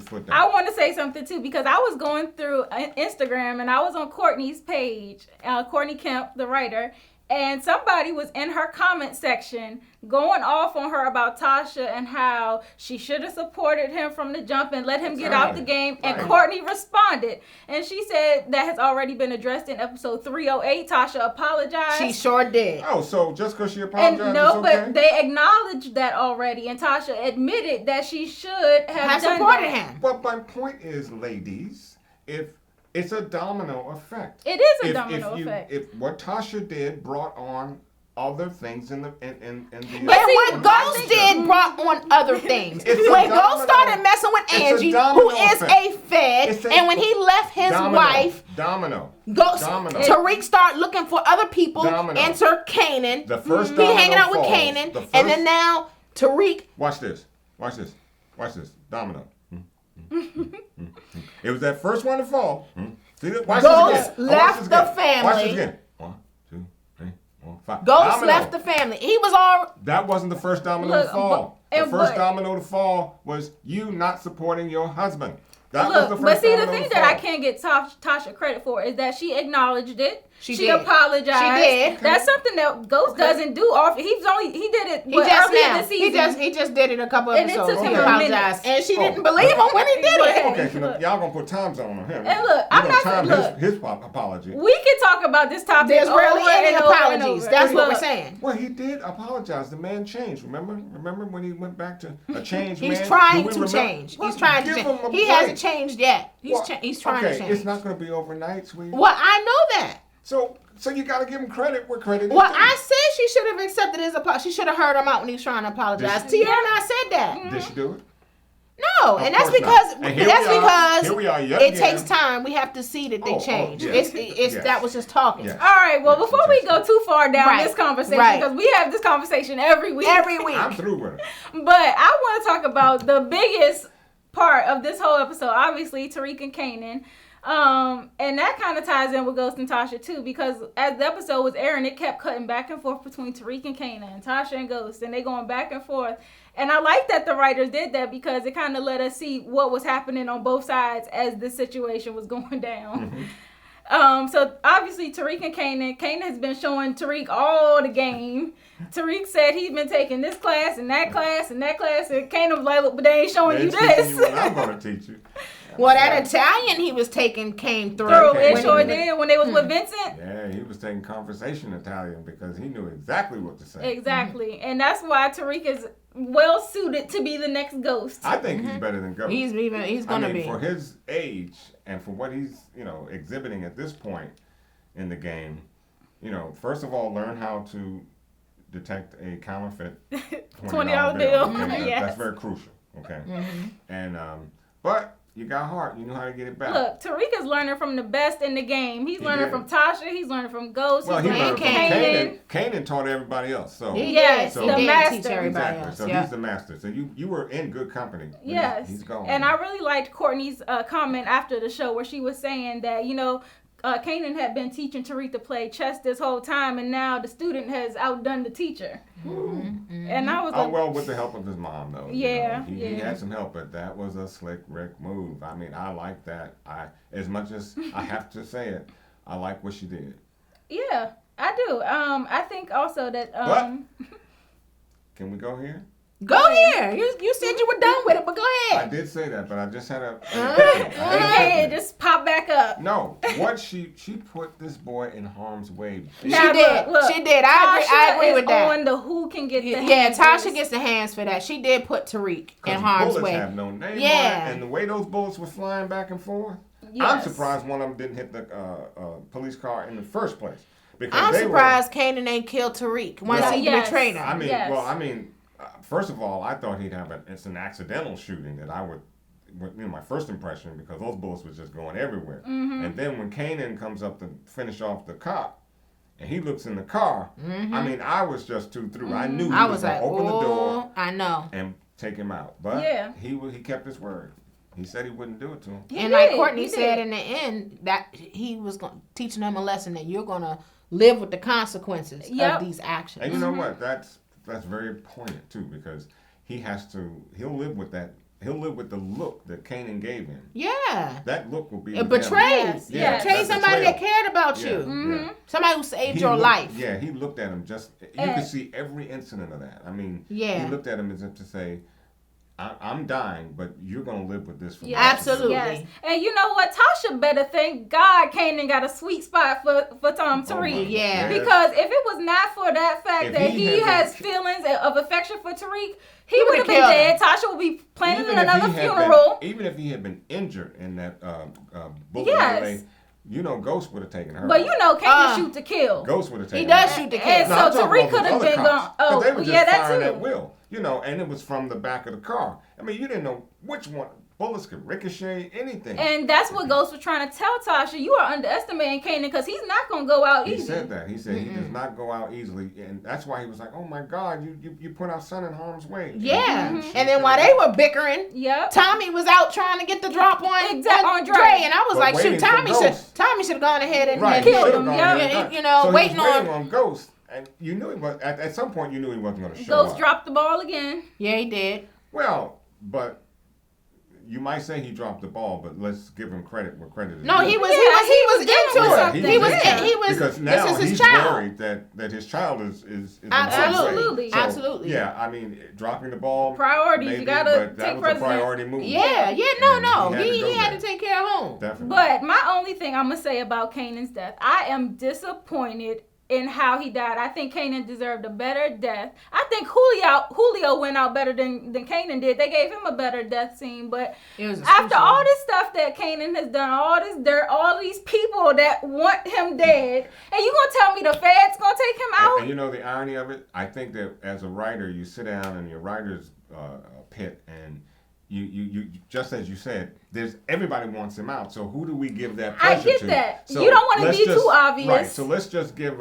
foot down. I want to say something too, because I was going through Instagram and I was on Courtney's page, Courtney Kemp, the writer, and somebody was in her comment section going off on her about Tasha and how she should have supported him from the jump and let him get out the game. And Courtney responded. And she said that has already been addressed in episode 308. Tasha apologized. She sure did. Oh, so just because she apologized, and no, but they acknowledged that already. And Tasha admitted that she should have supported him. But my point is, ladies, it's a domino effect. It is a domino effect. If what Tasha did brought on other things in the what Ghost did brought on other things. When Ghost started messing with Angie, who is a fed, and when he left his wife, Tariq started looking for other people. Enter Kanan. The first he hanging out with Kanan, and then now Tariq. Watch this. Domino. It was that first one to fall. See that? Ghost left the family. Watch this again. 1, 2, 3, 4, 5. Ghost left the family. He was all. That wasn't the first domino to fall. The first domino to fall was you not supporting your husband. That was the first but see, domino the thing to that fall. I can't get Tasha credit for is that she acknowledged it. She apologized. She did. That's something that Ghost doesn't do often. He did it earlier this season. He just did it a couple episodes. And it took him a minute. And she didn't believe him when he did it. Okay, so y'all gonna put time zone on him. And look, I'm not time his apology. We can talk about this topic. There's rarely any apologies. That's what we're saying. Well, he did apologize. The man changed. Remember when he went back to a changed man? He's trying to change. He's trying to change. He hasn't changed yet. He's trying to change. Okay, it's not going to be overnight, sweetie. Well, I know that. So you got to give him credit where credit is due. Well, I said she should have accepted his apology. She should have heard him out when he was trying to apologize. Tiara and I said that. Did she do it? No, and that's because it takes again. time. We have to see that they change. That was just talking. Yes. All right. Well, before we go too far down this conversation, because we have this conversation every week. I'm through with it. But I want to talk about the biggest part of this whole episode. Obviously, Tariq and Kanan. And that kind of ties in with Ghost and Tasha too, because as the episode was airing, it kept cutting back and forth between Tariq and Kanan, Tasha and Ghost, and they going back and forth. And I like that the writers did that because it kind of let us see what was happening on both sides as the situation was going down. Mm-hmm. So obviously Tariq and Kanan has been showing Tariq all the game. Tariq said he's been taking this class and that class and that class, and Kanan was like, look, but they ain't showing you this. You what I'm going to teach you. Well, that Italian he was taking came through. It sure did when they was with Vincent. Yeah, he was taking conversation Italian because he knew exactly what to say. Exactly. Mm-hmm. And that's why Tariq is well suited to be the next Ghost. I think he's better than Ghost. He's going to be. For his age and for what he's, exhibiting at this point in the game, first of all, learn how to detect a counterfeit $20 bill. Okay? Yes. That's very crucial. Okay. And but you got heart. You know how to get it back. Look, Tariq is learning from the best in the game. He's learning did. from Tasha. He's learning from Ghost. Well, he he's learned learning from from Kanan. Kanan. Kanan taught everybody else. So Yes, so the he did master. teach everybody exactly. else. So Yeah. he's the master. So you were in good company. Yes. He's gone. And I really liked Courtney's comment after the show where she was saying that, Kanan had been teaching Tariq to play chess this whole time, and now the student has outdone the teacher. And I was like, well, with the help of his mom, though. Yeah, He had some help, but that was a slick Rick move. I mean, I like that. As much as I have to say it, I like what she did. yeah, I do. I think also that. Can we go here? Go here. You said you were done with it, but go I ahead. did say that, but I just had a. Okay, it just pop back up. No, what she put this boy in harm's way. Now, She did. look, She did. I agree with that. On the who can get the Yeah, hands Tasha list. gets the hands for that. She did put Tariq in 'Cause harm's bullets way. have no name. Yeah. And the way those bullets were flying back and forth, I'm Yes. surprised one of them didn't hit the police car in the first place. Because I'm they surprised Kanan ain't killed Tariq once Well, he yes. betrayed her. I mean, Yes. first of all, I thought he'd have it's an accidental shooting that I would, my first impression, because those bullets was just going everywhere. And then when Kanan comes up to finish off the cop, and he looks in the car, I mean, I was just too through. I knew he I was was going like, to open the door I know. and take him out. But Yeah. he kept his word. He said he wouldn't do it to him. And like did, Courtney he said did. in the end, that he was teaching them a lesson that you're going to live with the consequences Yep. of these actions. And you know what? That's very poignant too, because he'll live with that. He'll live with the look that Kanan gave him. Yeah. That look will be It with him. betrayed. Yes, You yes. betrayed That's somebody that betrayal. cared about Yeah, you. yeah. Somebody who saved He your looked- life. Yeah, he looked at him you And- could see every incident of that. I mean, Yeah. he looked at him as if to say, I'm dying, but you're going to live with this for the Yes, rest of your Absolutely. life." Yes. And you know what? Tasha better thank God Kanan got a sweet spot for Tom Oh my Tariq. Yeah. God. Because if it was not for that fact If that he he had has been- feelings of affection for Tariq, he would've would have been killed dead. him. Tasha would be planning Even if another he had funeral. even if he had been injured in that bullet Yes. melee, Ghost would have taken her. But Kanan shoot to kill. Ghost would have taken He does her. shoot the And kid. No, I'm so talking Tariq about those could have other been cops, gone. 'cause Oh, they were just yeah, that firing too. at will. And it was from the back of the car. I mean, you didn't know which one. Bullets could ricochet, anything. And that's what Ghost was trying to tell Tasha. You are underestimating Kanan because he's not going to go out He easy. said that. He said he does not go out easily, and that's why he was like, "Oh my God, you put our son in harm's way." Yeah. And And then while they were bickering, Yep. Tommy was out trying to get the drop on Exact- on Dre. And I was But like, shoot, waiting for Tommy Ghost. should have gone ahead and right, killed he him, should've gone yeah. ahead and done it. You know, so waiting he was waiting on- on Ghost, and you knew he was at some point. You knew he wasn't going to show Ghost up. dropped the ball again. Yeah, he did. Well, but you might say he dropped the ball, but let's give him credit where credit is No, due. he was Yeah, into he was it. dealing with something. He was because this now is his he's child. worried that his child is in harm's way. Absolutely. So, Absolutely. Yeah, I mean, dropping the ball. Priorities. You maybe, gotta but that take was precedent. a priority move. Yeah, And he had go to take care of home. there. Definitely. But my only thing I'm going to say about Kanan's death, I am disappointed in how he died. I think Kanan deserved a better death. I think Julio went out better than Kanan did. They gave him a better death scene. But It was a after screw all show. this stuff that Kanan has done, all this dirt, all these people that want him dead, and you going to tell me the feds going to take him out? And you know the irony of it? I think that as a writer, you sit down in your writer's pit and you just as you said, everybody wants him out. So who do we give that I pressure get to? that. So You don't wanna let's be too just- obvious. Right. So let's just give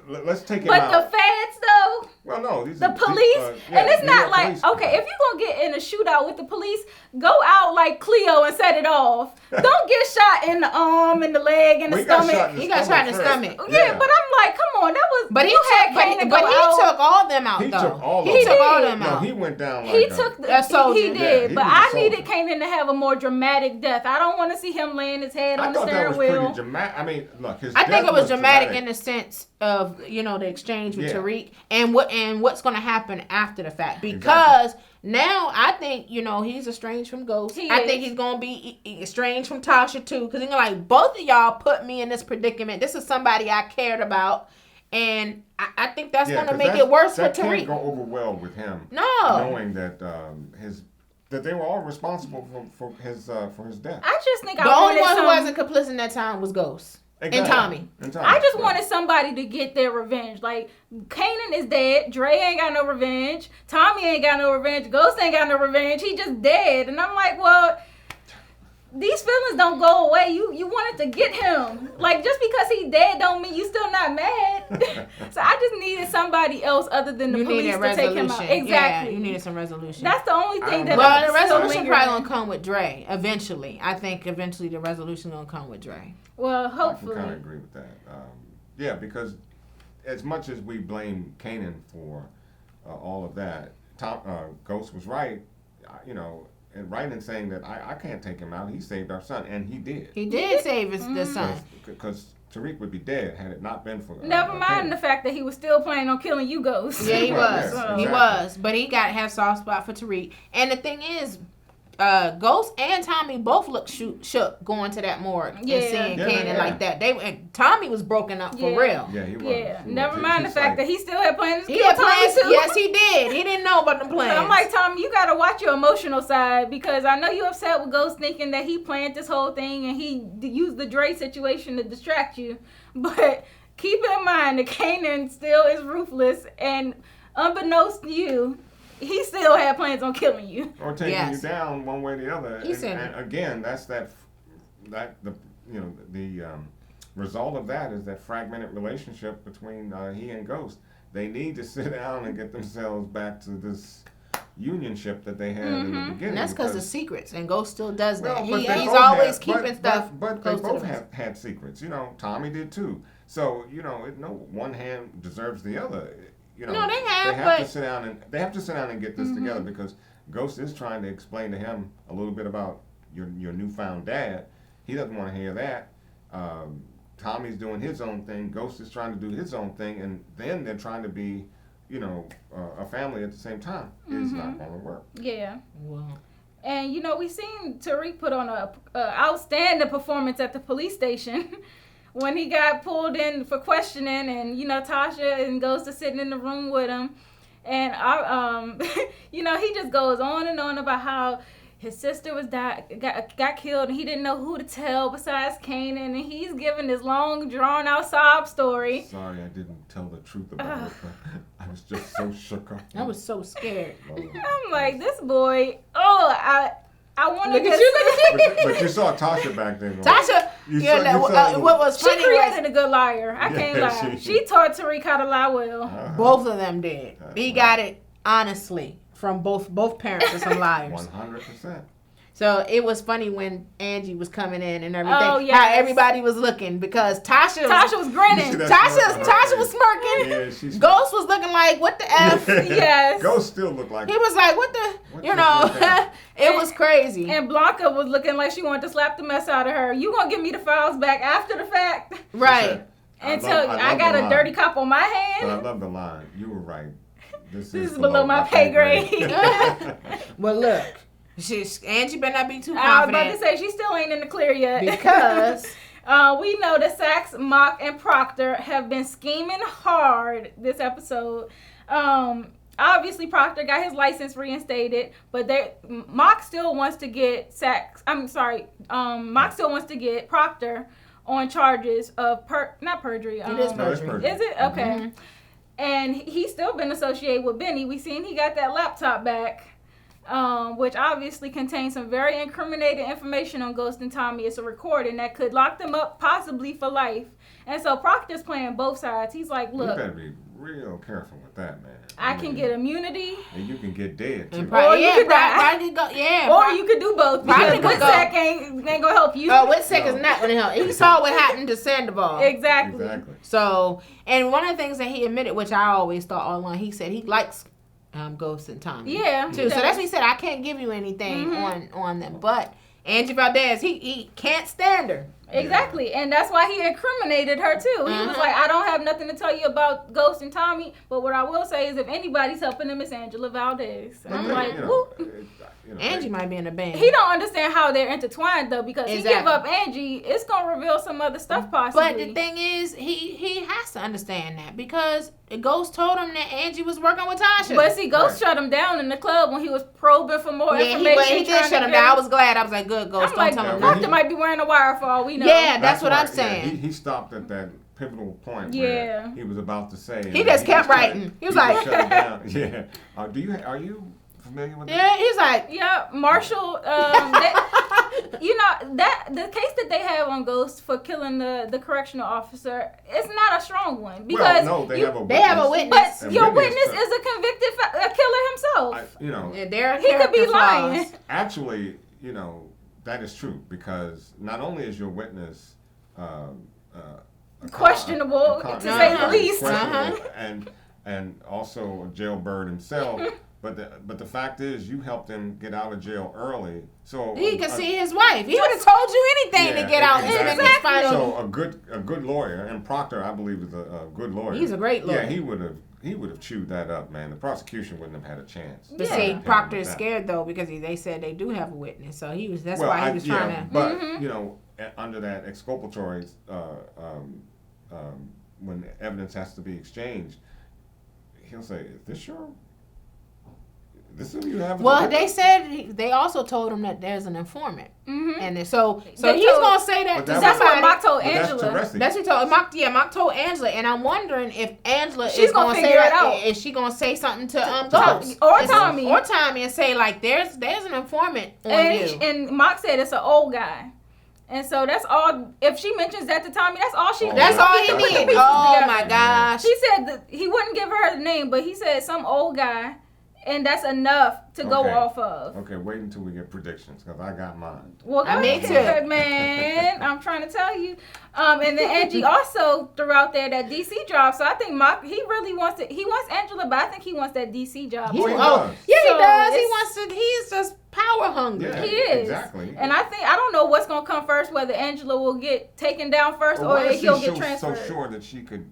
let's take him But out. the feds, though, Well, no, these the are police, and it's New not York like, police. okay, if you're going to get in a shootout with the police, go out like Cleo and set it off. Don't get shot in the arm and the leg and the We got stomach. shot in the He got shot in the first. stomach. Yeah, but I'm like, come on, that was, But he you had took, Kanan but go he out. took all them out He though. took all of He them. took all them No, out. he went down like He a- took A soldier. he Yeah, did, he but was a I soldier. needed Kanan to have a more dramatic death. I don't want to see him laying his head I on the thought that steering was pretty wheel. dramatic. I mean, look, his I think death it was dramatic dramatic in the sense of the exchange with Yeah. Tariq and what's going to happen after the fact, because now I think he's estranged from Ghost. He I is. think he's going to be estranged from Tasha too, because he's gonna like, both of y'all put me in this predicament. This is somebody I cared about, and I think that's going to 'cause make it worse for that can't Tariq. go over well with him. No. Knowing that that they were all responsible for his death. I just think The I only wanted one who some, wasn't complicit in that time was Ghost. And Tommy. I just wanted somebody to get their revenge. Like, Kanan is dead. Dre ain't got no revenge. Tommy ain't got no revenge. Ghost ain't got no revenge. He just dead. And I'm like, well, these feelings don't go away. You wanted to get him. Like, just because he dead don't mean you still not mad. So I just needed somebody else other than the police to take him out. Exactly. Yeah, you needed some resolution. That's the only thing that. Well, the resolution probably gonna come with Dre eventually. I think eventually the resolution gonna come with Dre. Well, hopefully. I kind of agree with that. Yeah, because as much as we blame Kanan for all of that, Ghost was right. And right in saying that I can't take him out. He saved our son, and he did. He did save the son. Because Tariq would be dead had it not been for. Never mind the fact that he was still planning on killing you, Ghost. Yeah, he was. Exactly. He was, but he got to have soft spot for Tariq. And the thing is, Ghost and Tommy both looked shook going to that morgue and seeing Kanan like that. Tommy was broken up for real. Yeah, he was. Yeah, never mind the fact that he still had plans to He kill had Tommy plans too. Yes, he did. He didn't know about the plans. So I'm like, Tommy, you gotta watch your emotional side, because I know you upset with Ghost thinking that he planned this whole thing and he used the Dre situation to distract you. But keep in mind that Kanan still is ruthless, and unbeknownst to you, he still had plans on killing you. Or taking you down one way or the other. And again, that's the result of that is that fragmented relationship between he and Ghost. They need to sit down and get themselves back to this unionship that they had in the beginning. And that's because of secrets, and Ghost still does that. Well, He's always keeping stuff. But they both have had secrets. Tommy did too. So no one hand deserves the other. No, they have. They have to sit down and get this together, because Ghost is trying to explain to him a little bit about your newfound dad. He doesn't want to hear that. Tommy's doing his own thing. Ghost is trying to do his own thing, and then they're trying to be, a family at the same time. It's not going to work. Yeah. Wow. And we seen Tariq put on a outstanding performance at the police station. When he got pulled in for questioning, and Tasha and Ghost are sitting in the room with him, and he just goes on and on about how his sister got killed, and he didn't know who to tell besides Kanan, and he's giving this long drawn out sob story. Sorry, I didn't tell the truth about it, but I was just so shook up. I was so scared. I'm like, this boy. I want to look at you. But you saw Tasha back there. Tasha, what was funny she created a good liar. I can't lie. She taught Tariq how to lie well. Both of them did. He got it honestly from both parents are some liars. 100%. So it was funny when Angie was coming in and everything. Oh, yes. How everybody was looking, because Tasha was grinning. Tasha was smirking. Yeah, Ghost was looking like, what the F? Yes. Ghost still looked like. He was like, what the, it was crazy. And Blanca was looking like she wanted to slap the mess out of her. You gonna give me the files back after the fact? Right. Until I got a dirty cop on my hand. But I love the line. You were right. This is below my pay grade. Well, look. Angie better not be too confident. I was about to say, she still ain't in the clear yet. Because we know that Sax, Mock, and Proctor have been scheming hard this episode. Obviously, Proctor got his license reinstated, but Mock still wants to get Mock still wants to get Proctor on charges of not perjury. It is perjury. Is it? Okay. Mm-hmm. And he's still been associated with Benny. We seen he got that laptop back. Which obviously contains some very incriminating information on Ghost and Tommy. It's a recording that could lock them up possibly for life. And so Proctor's playing both sides. He's like, look, you better be real careful with that, man. I can get immunity. And you can get dead, too. Or you could die. Or you could do both. Because Witsec ain't going to help you. Witsec is not going to help. He saw what happened to Sandoval. Exactly. So, and one of the things that he admitted, which I always thought all along, he said he likes Ghost and Tommy. Yeah. Too. So that's what he said. I can't give you anything on them. But Angie Valdez, he can't stand her. Exactly. And that's why he incriminated her too. He was like, I don't have nothing to tell you about Ghost and Tommy, but what I will say is if anybody's helping him, it's Angela Valdez. And I'm like, whoop. Angie might be in the band. He don't understand how they're intertwined though, because he give Exactly. up Angie, it's gonna reveal some other stuff possibly. But the thing is, he has to understand that because Ghost told him that Angie was working with Tasha. But see, Ghost shut him down in the club when he was probing for more yeah, information. he did shut him down. I was glad. I was like, good, Ghost. I'm Don't like, tell him Proctor nothing. might be wearing a wire for all we know. Yeah, that's what I'm right, saying. He stopped at that pivotal point Yeah. where he was about to say. He just kept writing. He was like, shut it down. Yeah. Are you familiar with yeah, he's like, Yeah, Marshall. The case that they have on Ghost for killing the correctional officer, it's not a strong one because well, no, they have a witness. they have a witness. but And your witness witness is a convicted killer himself. Yeah, there are He could be character lying. flaws. Actually, that is true because not only is your witness Questionable, to say the least. and also a jailbird himself. But the fact is, you helped him get out of jail early, so He could see his wife. He would have told you anything to get out. Exactly. Exactly. So a good lawyer, and Proctor, I believe, is a good lawyer. He's a great lawyer. Yeah, he would have chewed that up, man. The prosecution wouldn't have had a chance. But Yeah. see, Proctor is scared though because they said they do have a witness, so that's Well, why he was trying to. But under that exculpatory, when evidence has to be exchanged, he'll say, "Is this your? This is who you have?" as a Well, witness?" they said they also told him that there's an informant, and so They he's told- gonna say that But to That's what somebody. Mock told But Angela. That's That's what he told Mock told Angela, and I'm wondering if Angela She's is gonna gonna say figure it like, out. is she gonna say something to Ghost or And- Tommy. or Tommy and say like there's an informant on you. And Mock said it's an old guy. And so that's all. If she mentions that to Tommy, that's all she. Oh, That's all he Put the needs. pieces Oh together. my gosh. She said that he wouldn't give her the name, but he said some old guy, and that's enough to go Okay. off of. Okay, wait until we get predictions because I got mine. Well, I go need ahead, to. man. I'm trying to tell you. And then Angie also threw out there that DC job. So I think Mock, he really wants it. He wants Angela, but I think he wants that DC job. Well, he Oh, does. yeah, So he does. He it's- wants to. He's just power hungry. Yeah. He is. Exactly. And I don't know what's going to come first, whether Angela will get taken down first But or why is he'll she get so transferred. sure that she could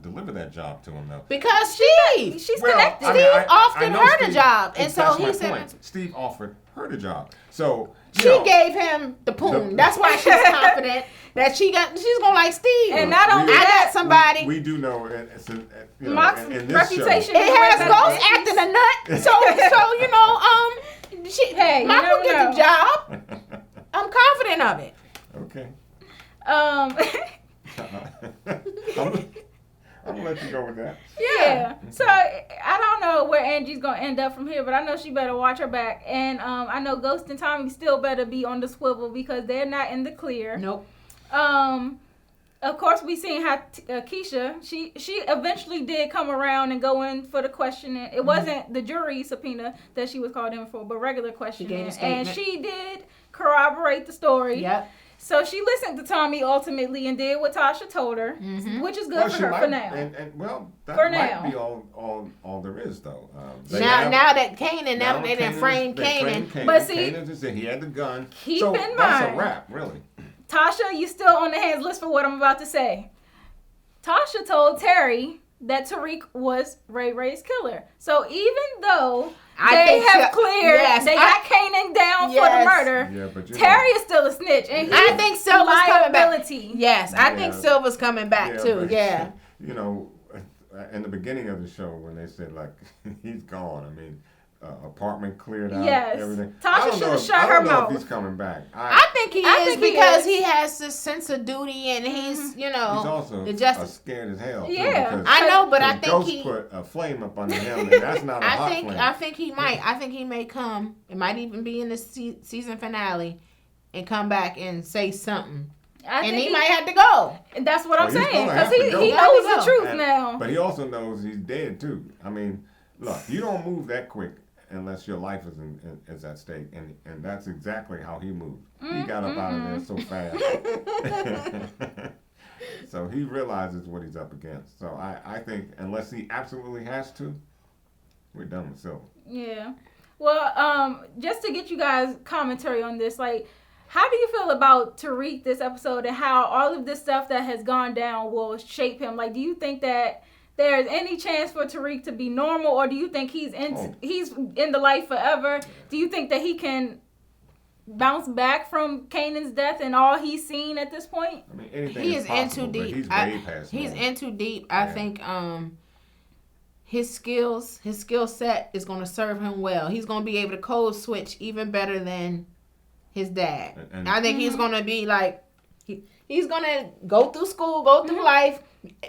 deliver that job to him though? Because Steve. She's Well, connected. I mean, Steve I offered know her the Steve- job, and so that's he my said point. Steve offered her the job. So she gave him the poon. That's why she's confident that she's gonna like Steve. And not only I that, got somebody. We do know, Mock's in this reputation. show, It has Right. Ghost acting a nut. So Hey, you Mock will never get the know. job. I'm confident of it. Okay. Um, I'm gonna let you go with that. yeah. So I don't know where Angie's gonna end up from here, but I know she better watch her back. And I know Ghost and Tommy still better be on the swivel because they're not in the clear. Nope. Of course, we seen how Kisha, she eventually did come around and go in for the questioning. It wasn't the jury subpoena that she was called in for, but regular questioning. gave a And statement. she did corroborate the story. Yep. So she listened to Tommy ultimately and did what Tasha told her, which is good for her for now. And well, that For might now. be all there is though. Now that Kanan, now that they done framed Kanan. But see- Kanan just said he had the gun. Keep so in that's mind- a wrap, really. Tasha, you still on the hands list for what I'm about to say. Tasha told Terry that Tariq was Ray Ray's killer. So even though I they think have so- cleared, yes, they got Kanan down for the Yes. murder, Yeah, but you Terry is still a snitch. And he's I think Silva's coming back. liability. Yes, I Yeah. think Silva's coming back too. but, Yeah. You know, in the beginning of the show when they said like he's gone, I mean, apartment cleared out, Yes. everything. Tasha I don't know should've if- shut I her don't know mouth. if he's coming back. I think he I is think he because is. he has this sense of duty and he's, He's also the justice. scared as hell. Yeah. Too, because I know, but I the think Ghost he. put a flame up under him, and that's not a hot flame. I think he might. I think he may come. It might even be in the season finale, and come back and say something. I And think he might have to go. That's what I'm Well, he's saying. gonna Because have to he go. knows Gotta the go. truth And- now. But he also knows he's dead too. I mean, look, you don't move that quick unless your life is at stake, and that's exactly how he moved. He got up out of there so fast. So he realizes what he's up against. So I think unless he absolutely has to, we're done with Silver. Yeah. Well, just to get you guys commentary on this, like, how do you feel about Tariq this episode and how all of this stuff that has gone down will shape him? Like, do you think that there's any chance for Tariq to be normal, or do you think he's in the life forever? Do you think that he can bounce back from Kanan's death and all he's seen at this point? I mean, anything He is is possible, in too but deep. he's way past He's normal. in too deep. I think his skill set is going to serve him well. He's going to be able to code switch even better than his dad. And I think he's going to be like, he's going to go through school, go through life,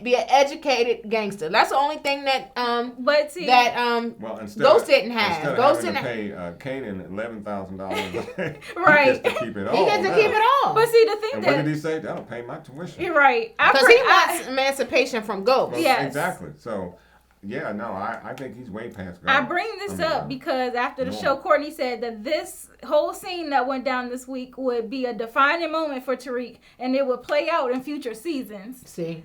be an educated gangster. That's the only thing that But see, well, Ghost didn't have. Instead Ghost of didn't having to pay Kanan $11,000, Right. he gets to keep it all. he gets to keep it all. but see the thing And that what did he say? That'll pay my tuition. you're right. Because he wants emancipation from Ghost. Well, Yes. Exactly. So, yeah, no, I think he's way past I God. bring this up because after the no. show, Courtney said that this whole scene that went down this week would be a defining moment for Tariq, and it would play out in future seasons. See?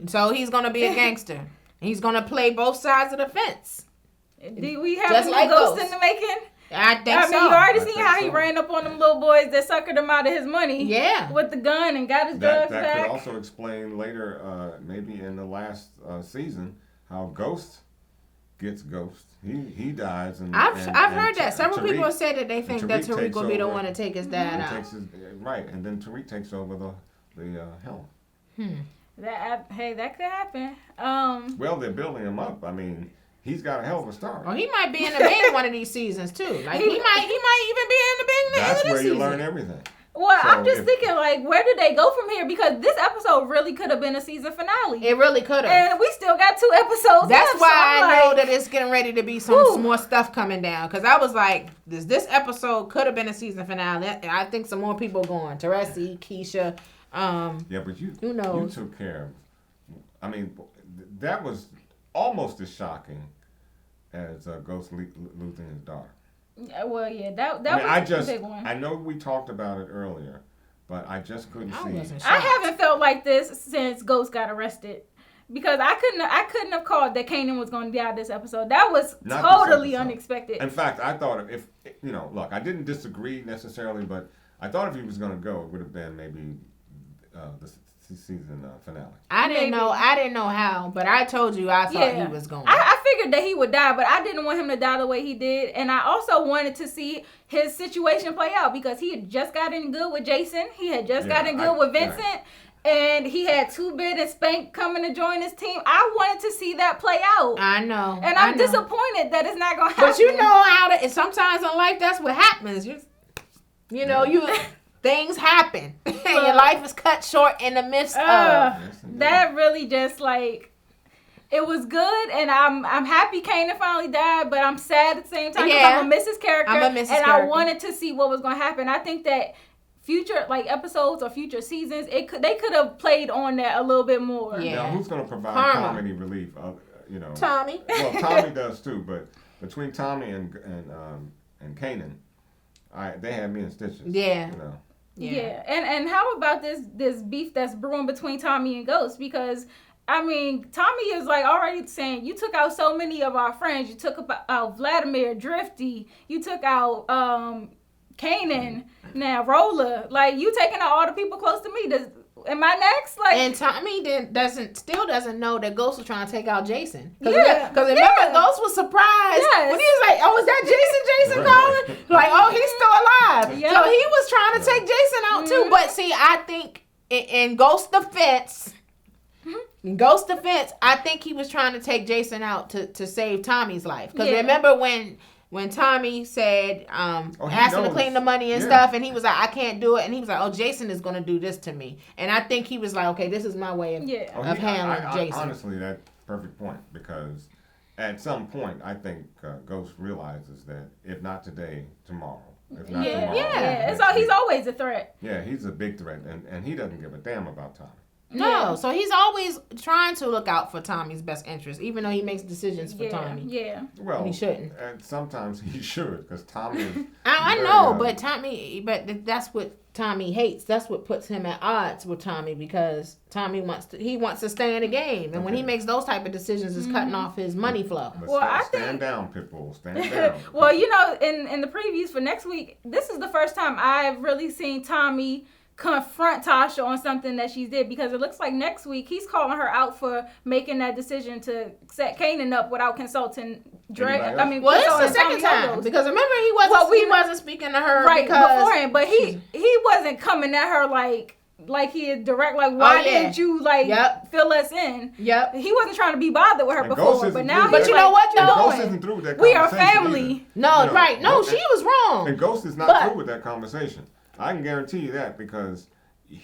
So he's going to be a gangster. He's going to play both sides of the fence. Do we have Just a like Ghost Ghost. in the making? I think I mean, so. you already I seen think how he so. ran up on them little boys that suckered him out of his money. Yeah. With the gun and got his That drugs back. could also explain later, maybe in the last season, how Ghost gets Ghost. He dies. I've and heard that. Several Tariq- people have said that they think that Tariq Tariq takes will be the over. one to take his dad He out. takes his, right, and then Tariq takes over the helm. That could happen. Well, they're building him up. I mean, he's got a hell of a start. Or he might be in the big one of these seasons too. Like he might even be in the big That's end of where the you season. learn everything. Well, So I'm just if- thinking, like, where did they go from here? Because this episode really could have been a season finale. It really could have. And we still got 2 episodes That's left, why so I'm I know like, that it's getting ready to be some Whew. more stuff coming down. Because I was like, this episode could have been a season finale. I think some more people going. Teresi, Kisha. Yeah, but Who knows? you took care of. I mean, that was almost as shocking as Ghost losing his daughter. Well, yeah, that I mean, was a big one. I know we talked about it earlier, but I just couldn't I see. wasn't I shocked. haven't felt like this since Ghost got arrested. Because I couldn't have called that Kanan was going to die this episode. That was Not this totally episode. unexpected. In fact, I thought if look, I didn't disagree necessarily, but I thought if he was going to go, it would have been maybe the season finale. I didn't know how, but I told you I thought he was going. I figured that he would die, but I didn't want him to die the way he did. And I also wanted to see his situation play out because he had just gotten good with Jason. He had just gotten good with Vincent. Right. And he had 2-Bit and Spank coming to join his team. I wanted to see that play out. I know. And I'm disappointed that it's not going to happen. But you know how sometimes in life that's what happens. Things happen. And your life is cut short in the midst of. That really just like it was good, and I'm happy Kanan finally died, but I'm sad at the same time because I'm gonna miss his character. I wanted to see what was gonna happen. I think that future episodes or future seasons, they could have played on that a little bit more. Yeah. Now, who's going to provide Karma. comedy relief? Tommy. Well, Tommy does too, but between Tommy and Kanan, they had me in stitches. Yeah. Yeah. And how about this beef that's brewing between Tommy and Ghost? Because I mean, Tommy is like already saying, you took out so many of our friends. You took out Vladimir, Drifty. You took out Kanan, now Rolla. Like, you taking out all the people close to me. Am I next? Like, and Tommy still doesn't know that Ghost was trying to take out Jason. Because Yeah. remember, Ghost was surprised when he was like, "Oh, is that Jason calling?" Like, "Oh, he's still alive." Yeah. So he was trying to take Jason out too. But see, I think in Ghost's defense, I think he was trying to take Jason out to save Tommy's life. Because remember when Tommy said, asked him to clean the money and stuff, and he was like, I can't do it. And he was like, oh, Jason is going to do this to me. And I think he was like, okay, this is my way of handling Jason. Honestly, that's a perfect point, because at some point, I think Ghost realizes that if not today, tomorrow. If not tomorrow. He's always a threat. Yeah, he's a big threat, and he doesn't give a damn about Tommy. No, so he's always trying to look out for Tommy's best interest, even though he makes decisions for Tommy. Yeah. Well, he shouldn't. And sometimes he should, because Tommy is. I know, but that's what Tommy hates. That's what puts him at odds with Tommy, because Tommy wants to stay in the game, and when he makes those type of decisions, it's cutting off his money flow. But stand down, Pitbull. Stand down. Well, in the previews for next week, this is the first time I've really seen Tommy confront Tasha on something that she did, because it looks like next week he's calling her out for making that decision to set Kanan up without consulting Dre. Anybody I else? mean, Well, it's the consulting second Tommy time Odos. because remember he wasn't speaking to her right because beforehand, but he wasn't coming at her like he is direct. Like, why didn't you fill us in? Yep. He wasn't trying to be bothered with her And before, Ghost but isn't now through he's But you that. know what, like, though? Ghost isn't through with that we are conversation family. either. No, You know, right. No, she was wrong. And Ghost is not But- through with that conversation. I can guarantee you that because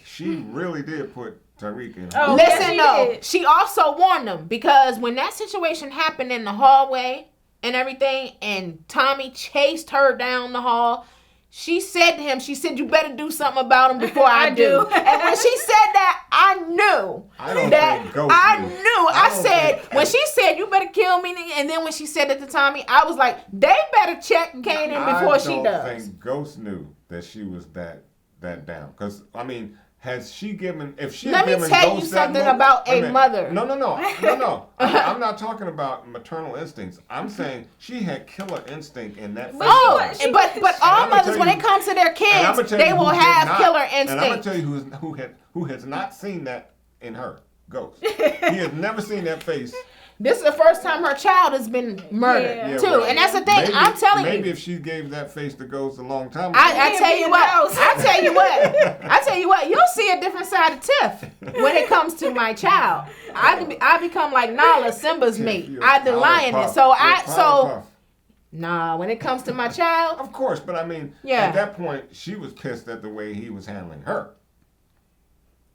she really did put Tariq in. Oh, Listen, yes, she though, did. she also warned them because when that situation happened in the hallway and everything, and Tommy chased her down the hall, she said to him, she said, "You better do something about him before I do." And when she said that, I knew I don't that think Ghost I knew. knew. I I don't said think- when she said, "You better kill me," and then when she said it to Tommy, I was like, "They better check Kanan before she does." I don't think Ghost knew that she was that down. Because I mean, has she given? If she Let had me given tell you Ghost that something look- about wait a minute. mother. No. I'm not talking about maternal instincts. I'm saying she had killer instinct in that. face Oh, of her. but all I'ma mothers, tell when you- it comes to their And I'ma kids, tell they you will who did have not- killer And I'm gonna instinct. tell you who has not seen that in her. Ghost. He has never seen that face. This is the first time her child has been murdered, Yeah. too. well, And that's the thing. maybe- I'm telling Maybe you. if she gave that face to Ghost a long time ago. I tell you what. house. I tell you what. You'll see a different side of Tiff when it comes to my child. I become like Nala, Simba's mate. You're I the Powerpuff. lioness. You're Powerpuff. Nah. When it comes to my child, Of course, but I mean, Yeah. at that point, she was pissed at the way he was handling her.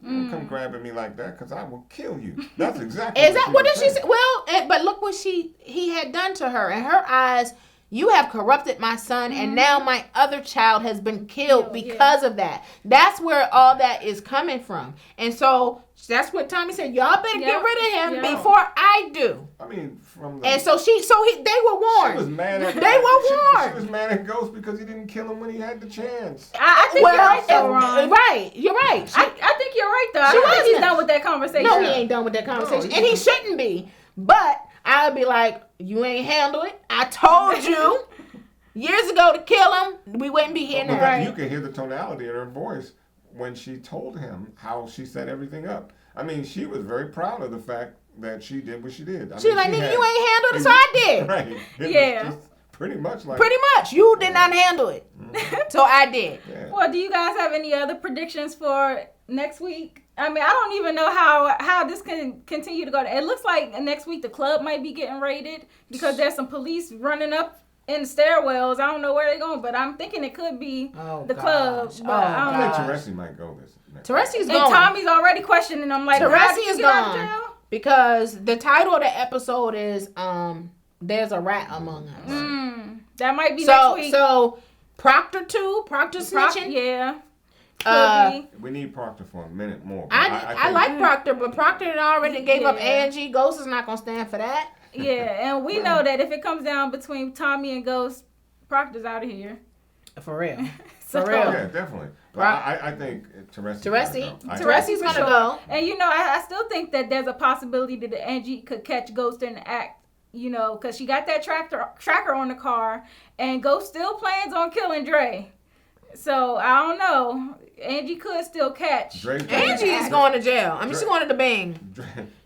You don't come grabbing me like that, because I will kill you. That's exactly is that what was did she say? saying. Well, but look what he had done to her. In her eyes, you have corrupted my son, and now my other child has been killed because of that. That's where all that is coming from. And so that's what Tommy said. Y'all better get rid of him before I do. I mean, from the... And so they were she was warned. mad at They were She warned. was mad at Ghost because he didn't kill him when he had the chance. I think you're right, though, Ron. Right, you're right. I think you're right, though. I She don't think he's wasn't. done with that conversation. No, he ain't done with that conversation, No, and he shouldn't be. But I'd be like, you ain't handle it. I told you years ago to kill him. We wouldn't be here But now. you could hear the tonality in her voice when she told him how she set everything up. I mean, she was very proud of the fact that she did what she did. She like, nigga, you ain't handled it, so I did. Right. It Yeah. was just pretty much like... Pretty much, you did not handle it, so I did. Yeah. Well, do you guys have any other predictions for next week? I mean, I don't even know how this can continue to go. It looks like next week the club might be getting raided because there's some police running up in the stairwells. I don't know where they're going, but I'm thinking it could be the club. But I don't I know. think Teresi might go this next Teresi's And gone. Tommy's already questioning them like, how Teresi did you is get out of gone jail? because the title of the episode is "There's a Rat Among Us." That might be next week. So Proctor snitching. Yeah. Uh, Could be. We need Proctor for a minute more. but I think- like Proctor, but Proctor had already gave up Yeah. Angie. Ghost is not gonna stand for that. Yeah, and we know that if it comes down between Tommy and Ghost, Proctor's out of here. For real. So, For real. Yeah, definitely. But I think Teresi. Teresi's gonna sure. go. And you know, I still think that there's a possibility that Angie could catch Ghost in the act. You know, because she got that tracker on the car, and Ghost still plans on killing Dre. So I don't know. Angie could still catch. Angie is going to jail. I mean, she's going to the Bing.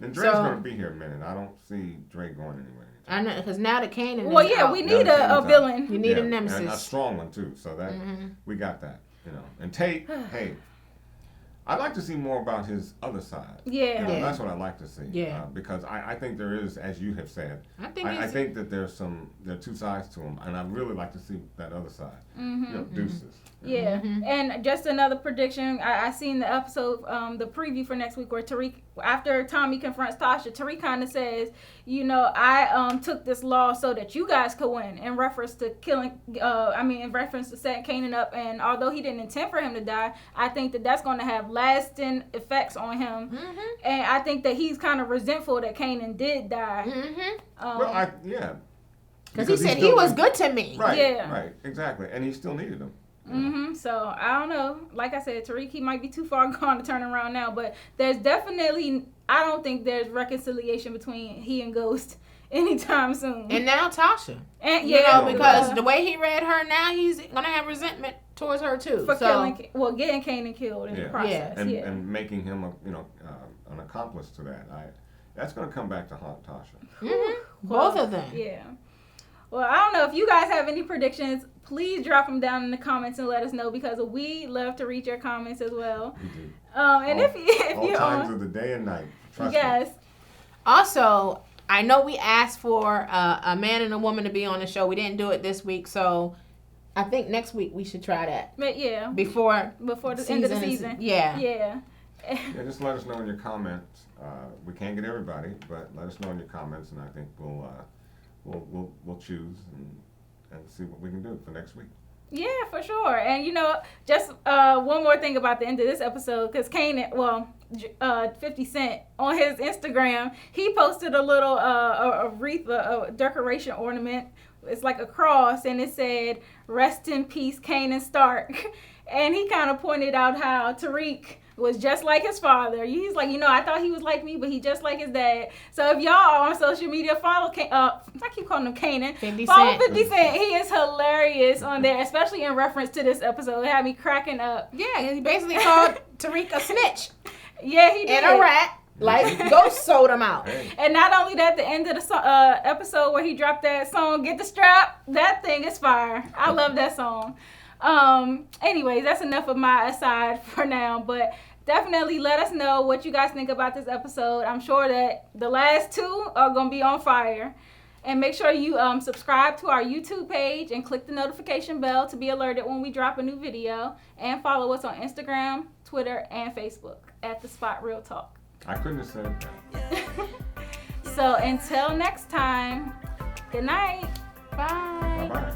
And Dre's going to be here a minute. I don't see Dre going anywhere. I know, because now the Kanan Well, is yeah, out. we need a villain. You need a And a nemesis. strong one too. So that we got that. You know. And Tate, hey, I'd like to see more about his other side. Yeah. You know, Yeah. that's what I'd like to see. Yeah. Because I think there is, as you have said, I think I it's- think that there are two sides to him, and I'd really like to see that other side. You know, deuces. Yeah, and just another prediction. I seen the episode, the preview for next week where Tariq, after Tommy confronts Tasha, Tariq kind of says, you know, I took this law so that you guys could win, in reference to killing, in reference to setting Kanan up. And although he didn't intend for him to die, I think that that's going to have lasting effects on him. And I think that he's kind of resentful that Kanan did die. Yeah. Because he said he was good to me. Right. Yeah. Right. Exactly. And he still needed him. So I don't know. Like I said, Tariq, he might be too far gone to turn around now, but there's definitely, I don't think there's reconciliation between he and Ghost anytime soon. And now Tasha. And You know, because the way he read her now, he's gonna have resentment towards her too. for So getting Kanan killed in the process. And making him an accomplice to that. That's gonna come back to haunt Tasha. Both of them. Yeah. Well, I don't know if you guys have any predictions. Please drop them down in the comments and let us know, because we love to read your comments as well. We do. And if all you're times of the day and night. Trust me. Also, I know we asked for a man and a woman to be on the show. We didn't do it this week, so I think next week we should try that. But yeah. Before the end of the season. Yeah. Yeah. Yeah, just let us know in your comments. We can't get everybody, but let us know in your comments, and I think we'll choose and see what we can do for next week. Yeah, for sure. And just one more thing about the end of this episode, because Kanan, 50 Cent on his Instagram, he posted a little a wreath, a decoration ornament. It's like a cross, and it said, "Rest in peace, Kanan Stark." And he kind of pointed out how Tariq was just like his father. He's like, I thought he was like me, but he just like his dad. So if y'all are on social media, follow I keep calling him Kanan. 50 Follow Cent. 50 Cent. He is hilarious on there, especially in reference to this episode. It had me cracking up. Yeah, he basically called Tariq a snitch Yeah, he did. and a rat. Like, Ghost sold him out. Hey. And not only that, the end of the episode where he dropped that song, "Get the Strap," that thing is fire. I love that song. Anyways, that's enough of my aside for now, but definitely let us know what you guys think about this episode. I'm sure that the last two are going to be on fire. And make sure you subscribe to our YouTube page and click the notification bell to be alerted when we drop a new video. And follow us on Instagram, Twitter, and Facebook at The Spot Real Talk. I couldn't have said that. So until next time, good night. Bye. Bye-bye.